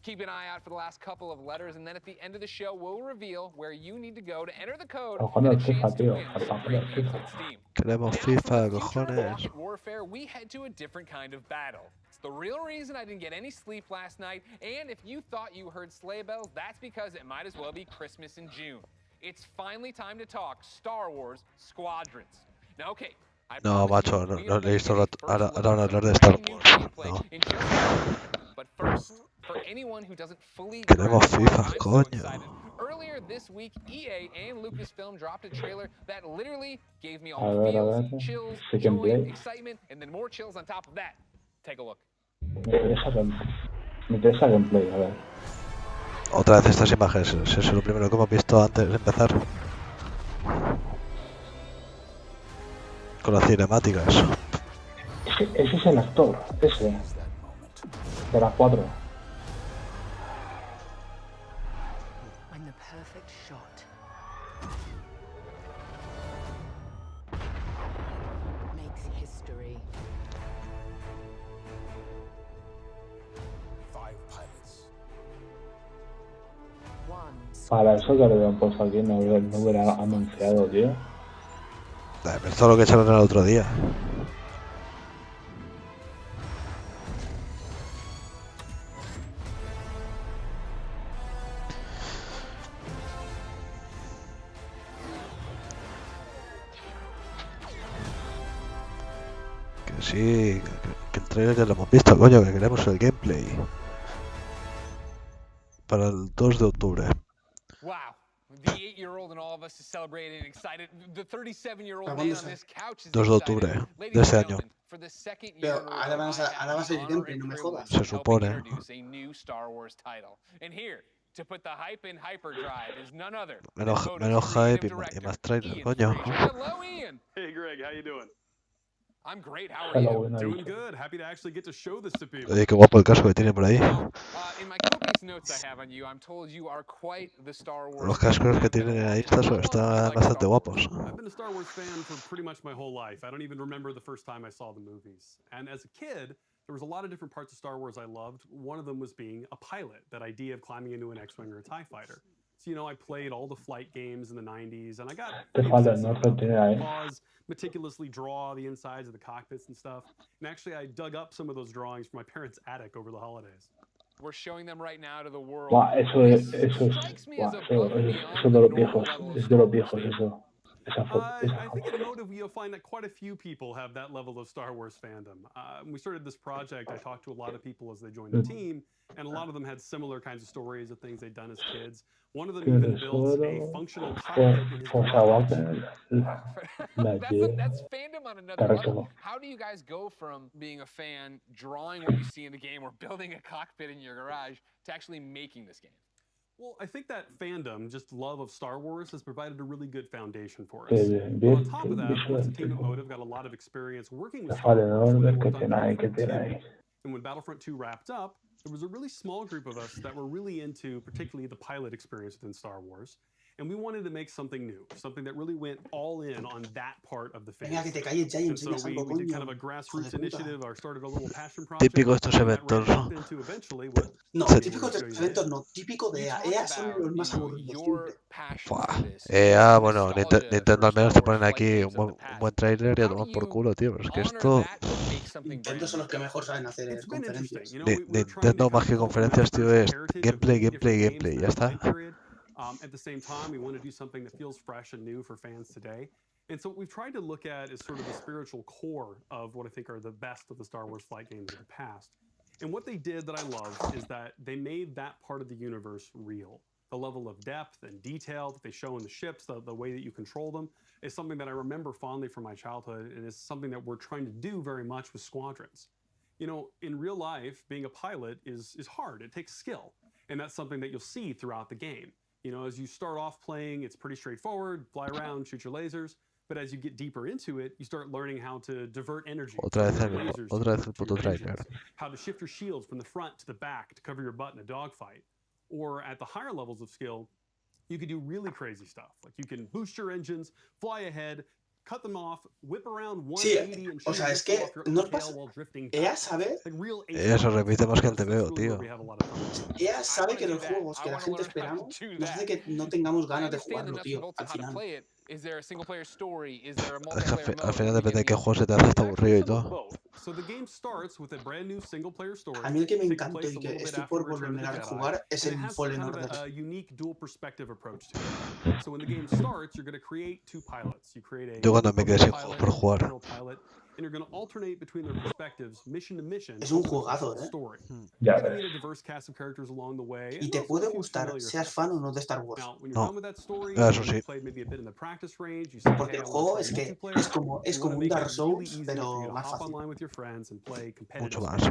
Keep an eye out for the last couple of letters, and then at the end of the show, we'll reveal where you need to go to enter the code and a chance to win some great games on Steam. Queremos FIFA, cojones. Rocket Warfare, we head to a different kind of battle. It's the real reason I didn't get any sleep last night, and if you thought you heard sleigh bells, that's because it might as well be Christmas in June. It's finally time to talk Star Wars Squadrons. Now, okay. No, macho, no le he visto ahora hablar de Star Wars. No. But first, for anyone who doesn't fully Queremos grasp why FIFA, I'm so coño. excited, earlier this week, EA and Lucasfilm dropped a trailer that literally gave me all the feels, chills, joy, excitement, and then more chills on top of that. Take a look. Me interesa gameplay, a ver. Otra vez estas imágenes, eso es lo primero que hemos visto antes de empezar. Con la cinemática, eso. Ese es el actor, ese. De las 4. I'm the perfect shot. Makes history. 5 pilots. Para eso que le habían puesto aquí no hubiera anunciado, tío. Pero esto es lo que echaron el otro día. Que sí, que el trailer ya lo hemos visto, coño, que queremos el gameplay. Para el 2 de octubre. Wow. The 8-year-old in all of us is celebrating and excited. The 37-year-old man on this couch is 2 de octubre de este año. For the second year Pero in a row, ahora va a I ser have the honor gameplay, and no me privilege jodas. Se of helping supone. introduce a new Star Wars title. And here, to put the hype in hyperdrive, is none other than Menos Motive's hype creative y director, más trailer, Ian coño. Fraser. Hello, Ian. Hey, Greg, how you doing? I'm great. How are you? Doing good. Happy to actually get to show this to people. Oye, qué guapo el casco que tiene por ahí. In my copious notes I have on you, I'm told you are quite the Star Wars. Los cascos que tienen ahí están bastante guapos. I've been a Star Wars fan for pretty much my whole life. I don't even remember the first time I saw the movies. And as a kid, there was a lot of different parts of Star Wars I loved. One of them was being a pilot, that idea of climbing into an X-Wing or a TIE fighter. So, I played all the flight games in the 90s, and I got pause, meticulously draw the insides of the cockpits and stuff. And actually, I dug up some of those drawings from my parents' attic over the holidays. We're showing them right now to the world. Eso es de los viejos, es de los viejos eso. I think at Motive you'll find that quite a few people have that level of Star Wars fandom. When we started this project, I talked to a lot of people as they joined the team, and a lot of them had similar kinds of stories of things they'd done as kids. One of them even built a functional cockpit in his That's fandom on another level. How do you guys go from being a fan, drawing what you see in the game, or building a cockpit in your garage, to actually making this game? Well, I think that fandom, just love of Star Wars, has provided a really good foundation for us. But on top of that, once the team at Motive got a lot of experience working with Star Wars, and when Battlefront 2 wrapped up, there was a really small group of us that were really into particularly the pilot experience within Star Wars. And we wanted to make something new, something that really went all in on that part of the fandom. And so we did kind of a grassroots initiative, or started a little passion project. Típico estos eventos. No, típico de estos eventos no, típico de EA. EA son los más aburridos siempre. Bueno, Nintendo al menos te ponen aquí un buen trailer y a tomar por culo, tío. Pero es que esto... Nintendo son los que mejor saben hacer conferencias. Nintendo más que conferencias, tío, es gameplay, ya está. At the same time, we want to do something that feels fresh and new for fans today. And so what we've tried to look at is sort of the spiritual core of what I think are the best of the Star Wars flight games of the past. And what they did that I love is that they made that part of the universe real. The level of depth and detail that they show in the ships, the way that you control them, is something that I remember fondly from my childhood, and is something that we're trying to do very much with Squadrons. In real life, being a pilot is hard. It takes skill. And that's something that you'll see throughout the game. As you start off playing, it's pretty straightforward, fly around, shoot your lasers. But as you get deeper into it, you start learning how to divert energy. Otra vez el puto trailer. How to shift your shields from the front to the back to cover your butt in a dogfight. Or at the higher levels of skill, you can do really crazy stuff. Like you can boost your engines, fly ahead, cut them off, whip around 180 and shoot es que no pasa. EA sabe. EA se repite más que el TVO, tío. EA sabe que los juegos que la gente esperamos nos hace que no tengamos ganas de jugarlo, tío, al final. Is there a single player story? Is there a multiplayer mode? Al final depende de qué juego se te hace hasta aburrido y todo. A mí el que me encantó y que estoy por volver a jugar es el Fallen Order. Yo cuando me quedé sin juegos por jugar. Es un juegazo, Ya ves. Y te puede gustar, seas fan o no de Star Wars. No, eso sí. Porque el juego es que es como un Dark Souls, pero más fácil. Mucho más.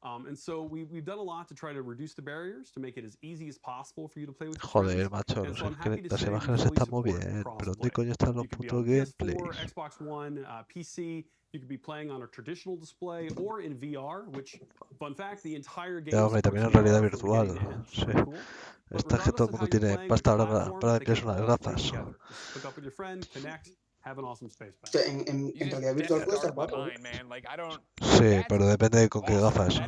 And so we've done a lot to try to reduce the barriers to make it as easy as possible for you to play with your Joder, friends. macho, no sé, que las imágenes están muy bien, pero ¿dónde coño están los putos gameplays? Xbox One, PC, you could be playing on a traditional display or in VR, which, fun fact, the entire game. Ya, hombre, también en realidad virtual, sí. Esta es que todo el mundo tiene pasta ahora para meterse unas gafas. Hook up with your friend, connect. Have an awesome space back. En realidad virtual puede estar guapo. Sí, pero depende de con qué gafas. Si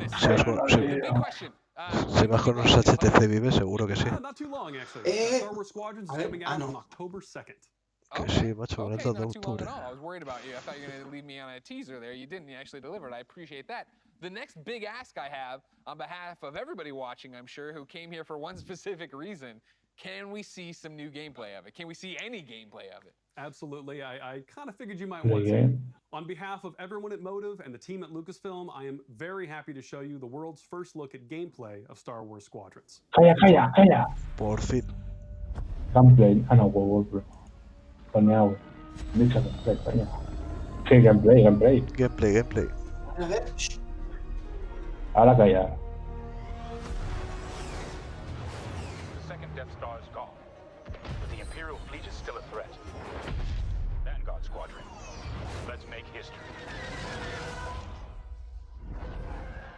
vas con unos HTC Vive, seguro que sí. No. Que sí, macho, el 2 de octubre. I was worried about you. I thought you were going to leave me on a teaser there. You didn't. You actually delivered. I appreciate that. The next big ask I have on behalf of everybody watching, I'm sure, who came here for one specific reason, can we see some new gameplay of it? Can we see any gameplay of it? Absolutely. I kind of figured you might want to. On behalf of everyone at Motive and the team at Lucasfilm, I am very happy to show you the world's first look at gameplay of Star Wars Squadrons. Calla. Por fin. Gameplay. No, huevos, bro. Coñao. Dicho gameplay, coño. Sí, gameplay. Gameplay. A ver. Ahora calla. The second Death Star is gone, but the Imperial fleet is still a threat. Vanguard Squadron, let's make history.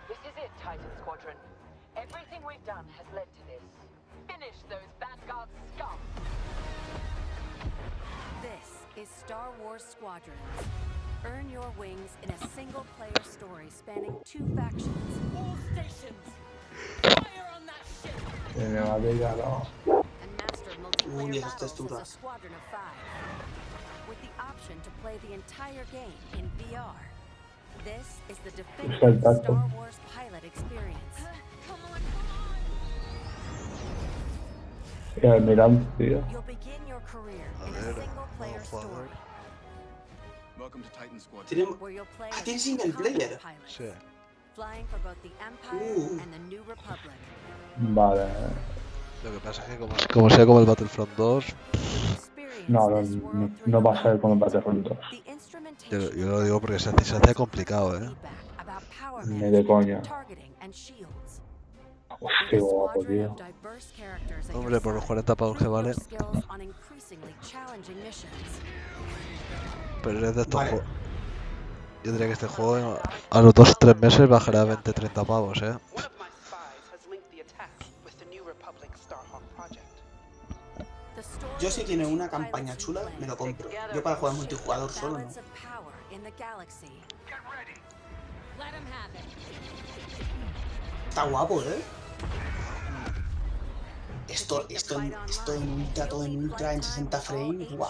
This is it, Titan Squadron. Everything we've done has led to this. Finish those Vanguard scum! This is Star Wars Squadrons. Earn your wings in a single-player story spanning 2 factions. All stations! Fire on that ship! Me va a pegar, no. And master multiplayer battles as a squadron of 5. With the option to play the entire game in VR. This is the definitive Star Wars pilot experience. El almirante, tío. You'll begin your career in a single-player story. Welcome to Titan Squadron. Where you'll play ¿Tienes single player? Sí. Flying for both the Empire and the New Republic. Vale. Lo que pasa es que como sea como el Battlefront 2... No va a ser como el Battlefront 2. Yo lo digo porque se hace complicado, Ni de coña. Hostia, qué guapo, tío. Hombre, por los 40 pavos que vale. Pero es de estos juegos. Yo diría que este juego a los 2 o 3 meses bajará a 20-30 pavos, Yo si tiene una campaña chula, me lo compro. Yo para jugar multijugador solo no. Está guapo, Esto en ultra, todo en ultra, en 60 frames, guau.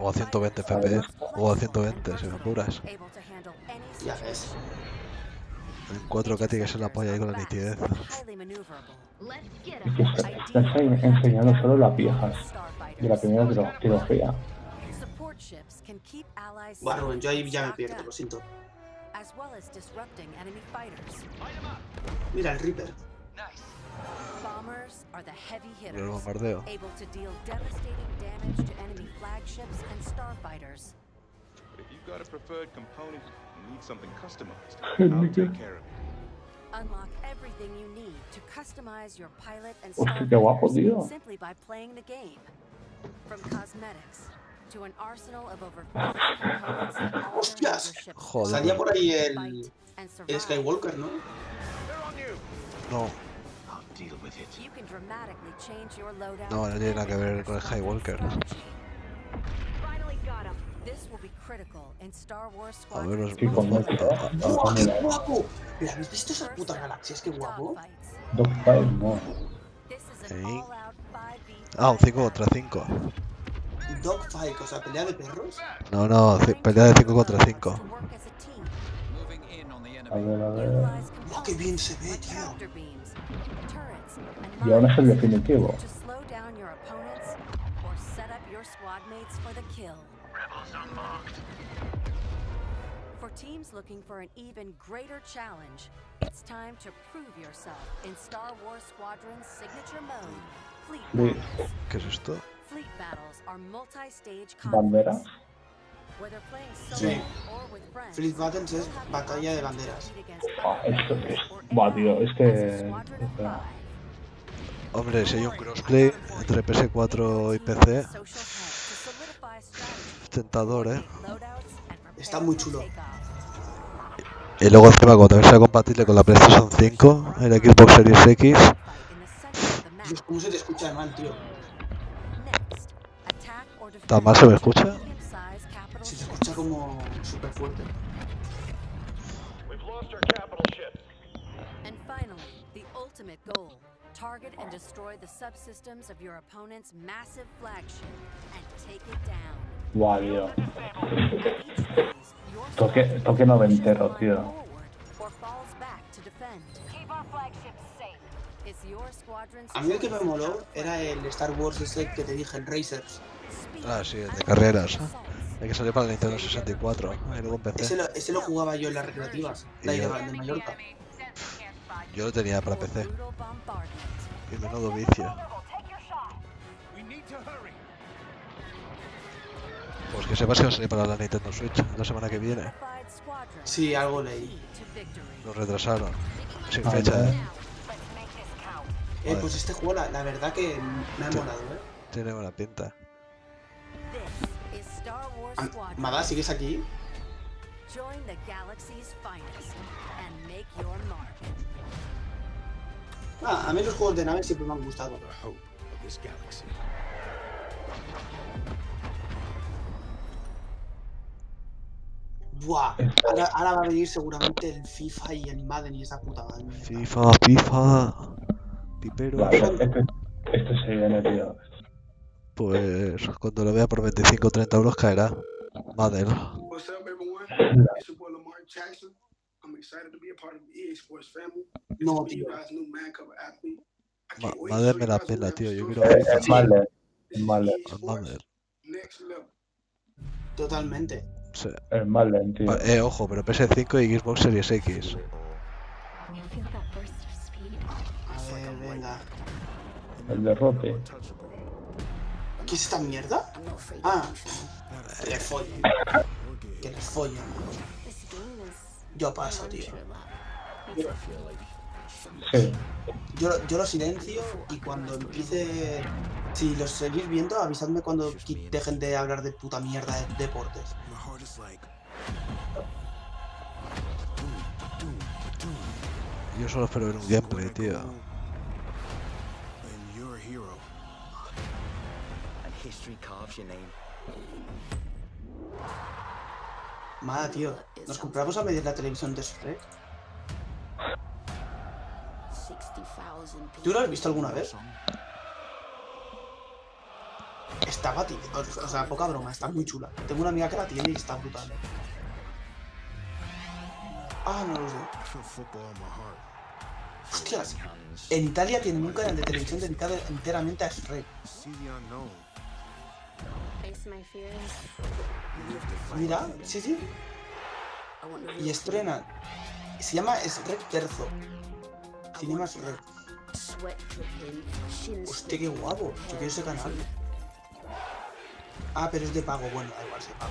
O a 120 FPS, o a 120 si me apuras. Ya ves. En 4K tiene que ser la polla ahí con la nitidez. Estás enseñando solo las viejas. De la primera trilogía. Bueno, yo ahí ya me pierdo, lo siento. Mira el Reaper. Bombers are the heavy hitters, El bombardeo. able to deal devastating damage to enemy flagships and starfighters. If you've got a preferred component and need something customized, I'll take care of it. Unlock everything you need to customize your pilot and Hostia, qué guapo, tío. simply by playing the game. From cosmetics to an arsenal of over 50 components that alter ¡Hostias! your ship's Joder. Salía por ahí el and survive. Skywalker, ¿no? No, You can dramatically change your loadout. no tiene nada que ver con el Skywalker. Finally got him. This will be critical in Star Wars A ver, Squadrons. ¡Guau, qué guapo! ¿Pero habéis visto esas putas galaxias? ¡Qué guapo! Dogfight, no. ¿Eh? Ah, un 5 contra 5. Dogfight, o sea, pelea de perros. No, pelea de 5 contra 5. A ver. ¡Oh, qué bien se ve, tío! Y ahora es el definitivo. To slow down your opponents or set up your squad mates for the kill. Rebels unmarked. For teams looking for an even greater challenge, it's time to prove yourself in Star Wars Squadron's signature mode, Fleet Battles. ¿Qué es esto? Fleet Battles are multi-stage ¿Bandera? conflicts. Whether playing Sí. solo or with friends, Fleet Battles es batalla de banderas. Esto es. Buah, tío, es que. Hombre, si hay un crossplay entre PS4 y PC, tentador, Está muy chulo. Y luego encima, como también sea compatible con la PlayStation 5, el Xbox Series X. Dios, ¿cómo se te escucha mal, tío? ¿Tan mal se me escucha? Se te escucha como súper fuerte. We've lost our capital ship. And finally, the ultimate goal. Target and destroy the subsystems of your opponent's massive flagship and take it down. Buah, tío. Toque noventero, tío. Or falls back to defend. Keep our flagship safe. It's your squadron's A mí el que me moló era el Star Wars ese que te dije, el Racers. Ah, sí, el de carreras. El que salió para el Nintendo 64. Y luego empecé. Ese lo jugaba yo en las recreativas, de Mallorca. Yo lo tenía para PC. Y menudo vicio. Pues que sepas que va a salir para la Nintendo Switch la semana que viene. Sí, algo leí. Lo retrasaron. Sin fecha, Pues este juego, la verdad que me ha molado, Tiene buena pinta. Mada, ¿sigues aquí? A mí los juegos de naves siempre me han gustado. Buah, ahora va a venir seguramente el FIFA y el Madden y esa puta madre. FIFA, Pipero. Esto se viene, tío. Pues cuando lo vea por 25 o 30 euros caerá. Madden. No, tío. Madden me la pela, tío. Yo quiero Es Madden. Totalmente. Sí. Es Madden, tío. Ojo, pero PS5 y Xbox Series X. A ver, venga. El derrote. ¿Qué es esta mierda? Que le follen. Que le follen. Yo paso, tío. Sí. Yo lo silencio y cuando empiece... Si los seguís viendo, avisadme cuando dejen de hablar de puta mierda de deportes. Yo solo espero ver un gameplay, tío. Mala, tío. ¿Nos compramos a medir la televisión de Shrek? ¿Tú lo has visto alguna vez? Está batida, o sea, poca broma, está muy chula. Tengo una amiga que la tiene y está brutal. No lo sé. Hostias, en Italia tienen un canal de televisión dedicado enteramente a Shrek. Mira, sí. Y estrenan. Se llama Shrek Terzo. Cinema Shrek. Hostia, qué guapo. Yo quiero ese canal. Pero es de pago. Bueno, da igual, se paga.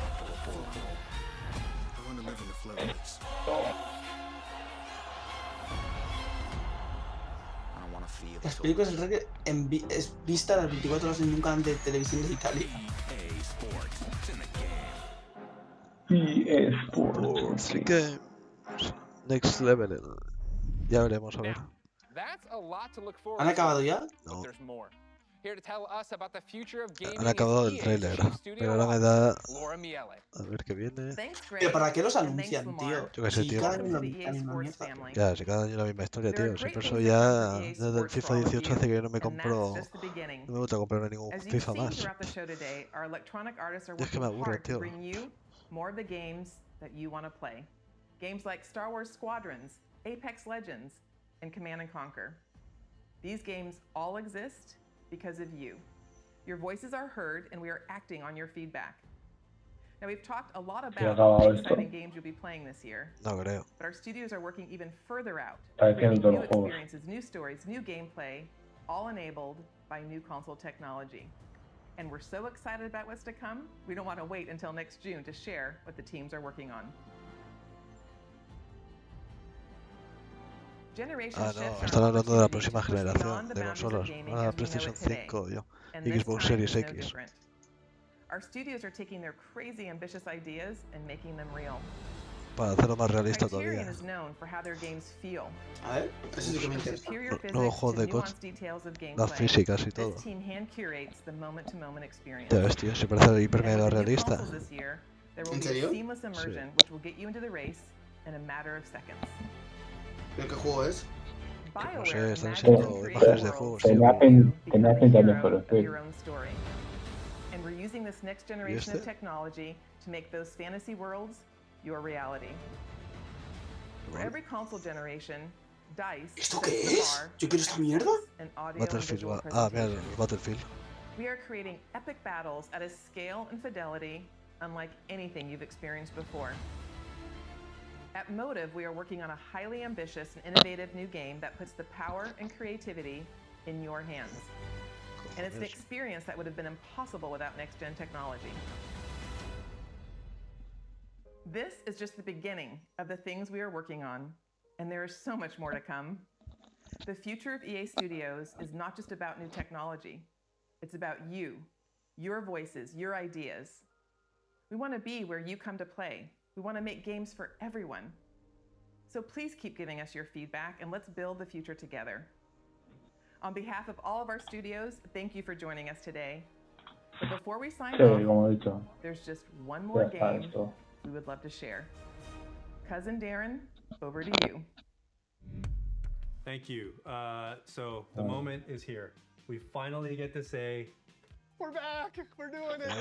Las películas de Shrek es vista a las 24 horas en un canal de televisión de Italia. Así que... Next level. Ya veremos, a ver. ¿Han acabado ya? No. Han acabado el trailer, pero ahora me da... A ver qué viene. ¿Pero para qué los anuncian, tío? Yo qué sé, tío. Cada año la misma mierda. Ya, si cada año la misma historia, tío. Si por eso ya desde el FIFA 18 hace que yo no me compro... No me gusta comprarme ningún FIFA más. Y es que me aburre, tío. More of the games that you want to play. Games like Star Wars Squadrons, Apex Legends, and Command & Conquer. These games all exist because of you. Your voices are heard and we are acting on your feedback. Now we've talked a lot about the exciting games you'll be playing this year. No creo. But our studios are working even further out, creating new experiences, new stories, new gameplay, all enabled by new console technology. And we're so excited about what's to come, we don't want to wait until next June to share what the teams are working on. No, están hablando de la próxima generación de consolas, la PlayStation 5 y Xbox Series X. Our studios are taking their crazy ambitious ideas and making them real. Para hacerlo más realista todavía. A ver, eso sí que me interesa. Nuevos juegos de coche, las físicas y todo. Ya ves, tío, se parece hiper mega realista. ¿En serio? Sí. ¿Pero qué juego es? No sé, están siendo imágenes de juegos, tío. Tenía pinta mejor, And we're using this next generation of technology to make those fantasy worlds your reality. For every console generation, DICE ¿Esto qué es? ¿Yo quiero esta mierda? Battlefield, mira, el Battlefield. We are creating epic battles at a scale and fidelity unlike anything you've experienced before. At Motive, we are working on a highly ambitious and innovative new game that puts the power and creativity in your hands. And it's an experience that would have been impossible without next-gen technology. This is just the beginning of the things we are working on, and there is so much more to come. The future of EA Studios is not just about new technology. It's about you, your voices, your ideas. We want to be where you come to play. We want to make games for everyone. So please keep giving us your feedback, and let's build the future together. On behalf of all of our studios, thank you for joining us today. But before we sign off, there's just one more game we would love to share. Cousin Darren, over to you. Thank you. So the moment is here. We finally get to say, we're back. We're doing it.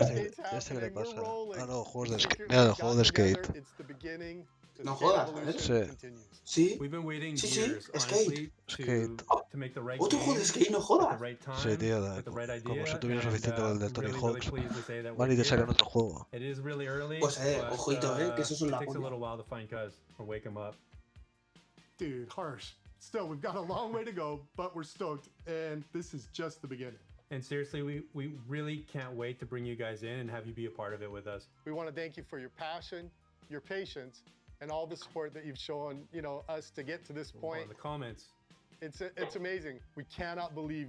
Este que le pasa. Ah, no, juegos de skate. Mira, el juego de skate. No jodas, Sí. We've been waiting Sí, years, skate. Skate. to make the right Otro juego de skate, no jodas. Sí, tío, como si tuviera suficiente con el de Tony Hawk's. Van y te sacan otro juego. It is really early. Pues ojito, que eso es it la takes a polla. little while to find Cuz or wake him up. Dude, harsh. Still, we've got a long way to go, but we're stoked, and this is just the beginning. And seriously, we really can't wait to bring you guys in and have you be a part of it with us. We want to thank you for your passion, your patience, and all the support that you've shown, us to get to this point. The comments. It's amazing. We cannot believe.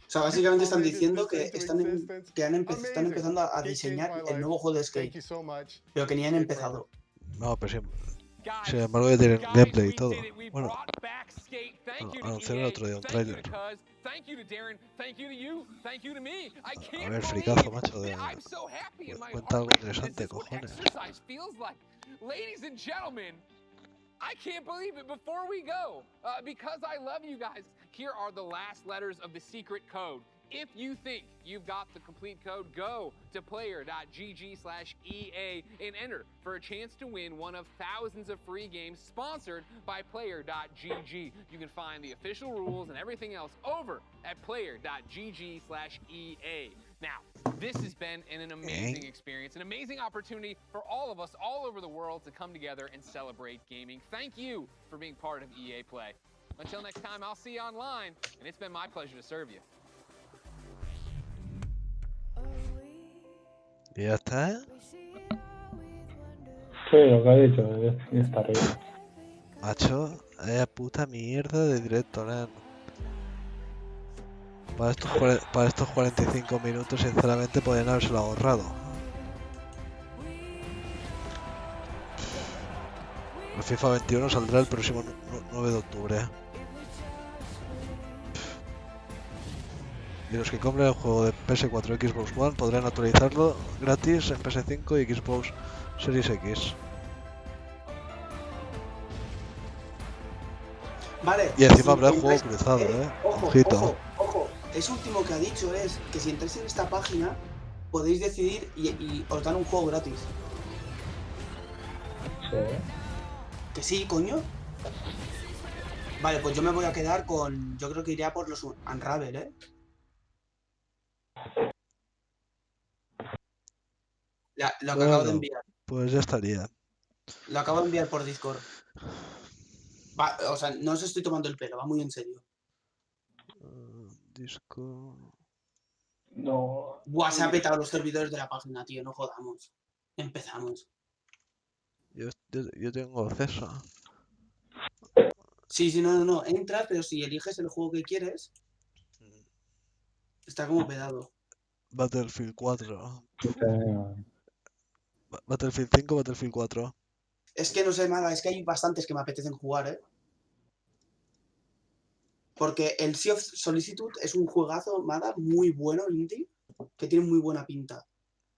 O sea, básicamente están diciendo que están empezando a diseñar el nuevo juego de skate, pero que ni han empezado. No, pero sin embargo ya tienen gameplay y todo. Bueno, anunciaron el otro día un trailer. A ver, fricazo, macho, cuenta algo interesante, cojones. Ladies and gentlemen, I can't believe it. Before we go, because I love you guys, here are the last letters of the secret code. If you think you've got the complete code, go to player.gg/EA and enter for a chance to win one of thousands of free games sponsored by player.gg. You can find the official rules and everything else over at player.gg/EA. Now, this has been an amazing experience, an amazing opportunity for all of us all over the world to come together and celebrate gaming. Thank you for being part of EA Play. Until next time, I'll see you online, and it's been my pleasure to serve you. ¿Y ya está? Sí, lo que ha dicho, Estaré. Macho, puta mierda de directo, nen. Para estos 45 minutos, sinceramente, podrían habérselo ahorrado. El FIFA 21 saldrá el próximo 9 de octubre. Y los que compren el juego de PS4 y Xbox One podrán actualizarlo gratis en PS5 y Xbox Series X. Vale. Y encima habrá el juego cruzado, Ojito. Ojo. Eso último que ha dicho es que si entráis en esta página podéis decidir y os dan un juego gratis. Sí. Que sí, coño. Vale, pues yo me voy a quedar con... Yo creo que iría por los Unravel, Lo que acabo de enviar. Pues ya estaría. Lo acabo de enviar por Discord. O sea, no os estoy tomando el pelo, va muy en serio. Discord. No. Buah, se ha petado los servidores de la página, tío, no jodamos. Empezamos. Yo tengo acceso. Sí, no. Entras, pero si eliges el juego que quieres, está como pedado. Battlefield 4. Battlefield 5, Battlefield 4. Es que no sé nada, es que hay bastantes que me apetecen jugar, Porque el Sea of Solitude es un juegazo, Mada, muy bueno, indie, que tiene muy buena pinta.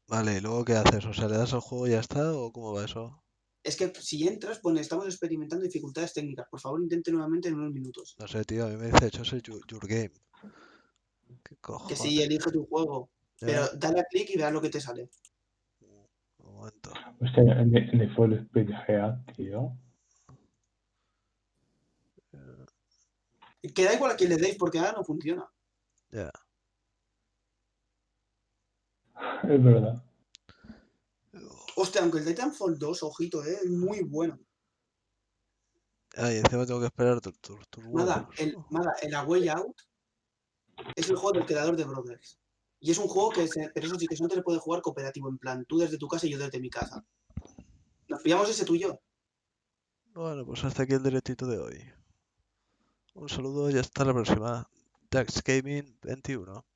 Vale, ¿y luego qué haces? O sea, ¿le das al juego y ya está? ¿O cómo va eso? Es que si entras, pone, estamos experimentando dificultades técnicas. Por favor, intente nuevamente en unos minutos. No sé, tío, a mí me dice, hecho ese your game. ¿Qué cojones? Que sí, elige tu juego. Pero dale a clic y veas lo que te sale. Un momento. Hostia, ni fue el Speed GA, tío. Que da igual a quien le deis porque ahora no funciona. Ya. Es verdad. Hostia, aunque el Titanfall 2, ojito, es muy bueno. Ah, y encima tengo que esperar tus Nada, el A Way Out es el juego del creador de Brothers. Y es un juego que, pero eso sí que no te le puede jugar cooperativo, en plan, tú desde tu casa y yo desde mi casa. No, Nos pillamos ese tuyo. Bueno, pues hasta aquí el directito de hoy. Un saludo y hasta la próxima. Dax Gaming 21.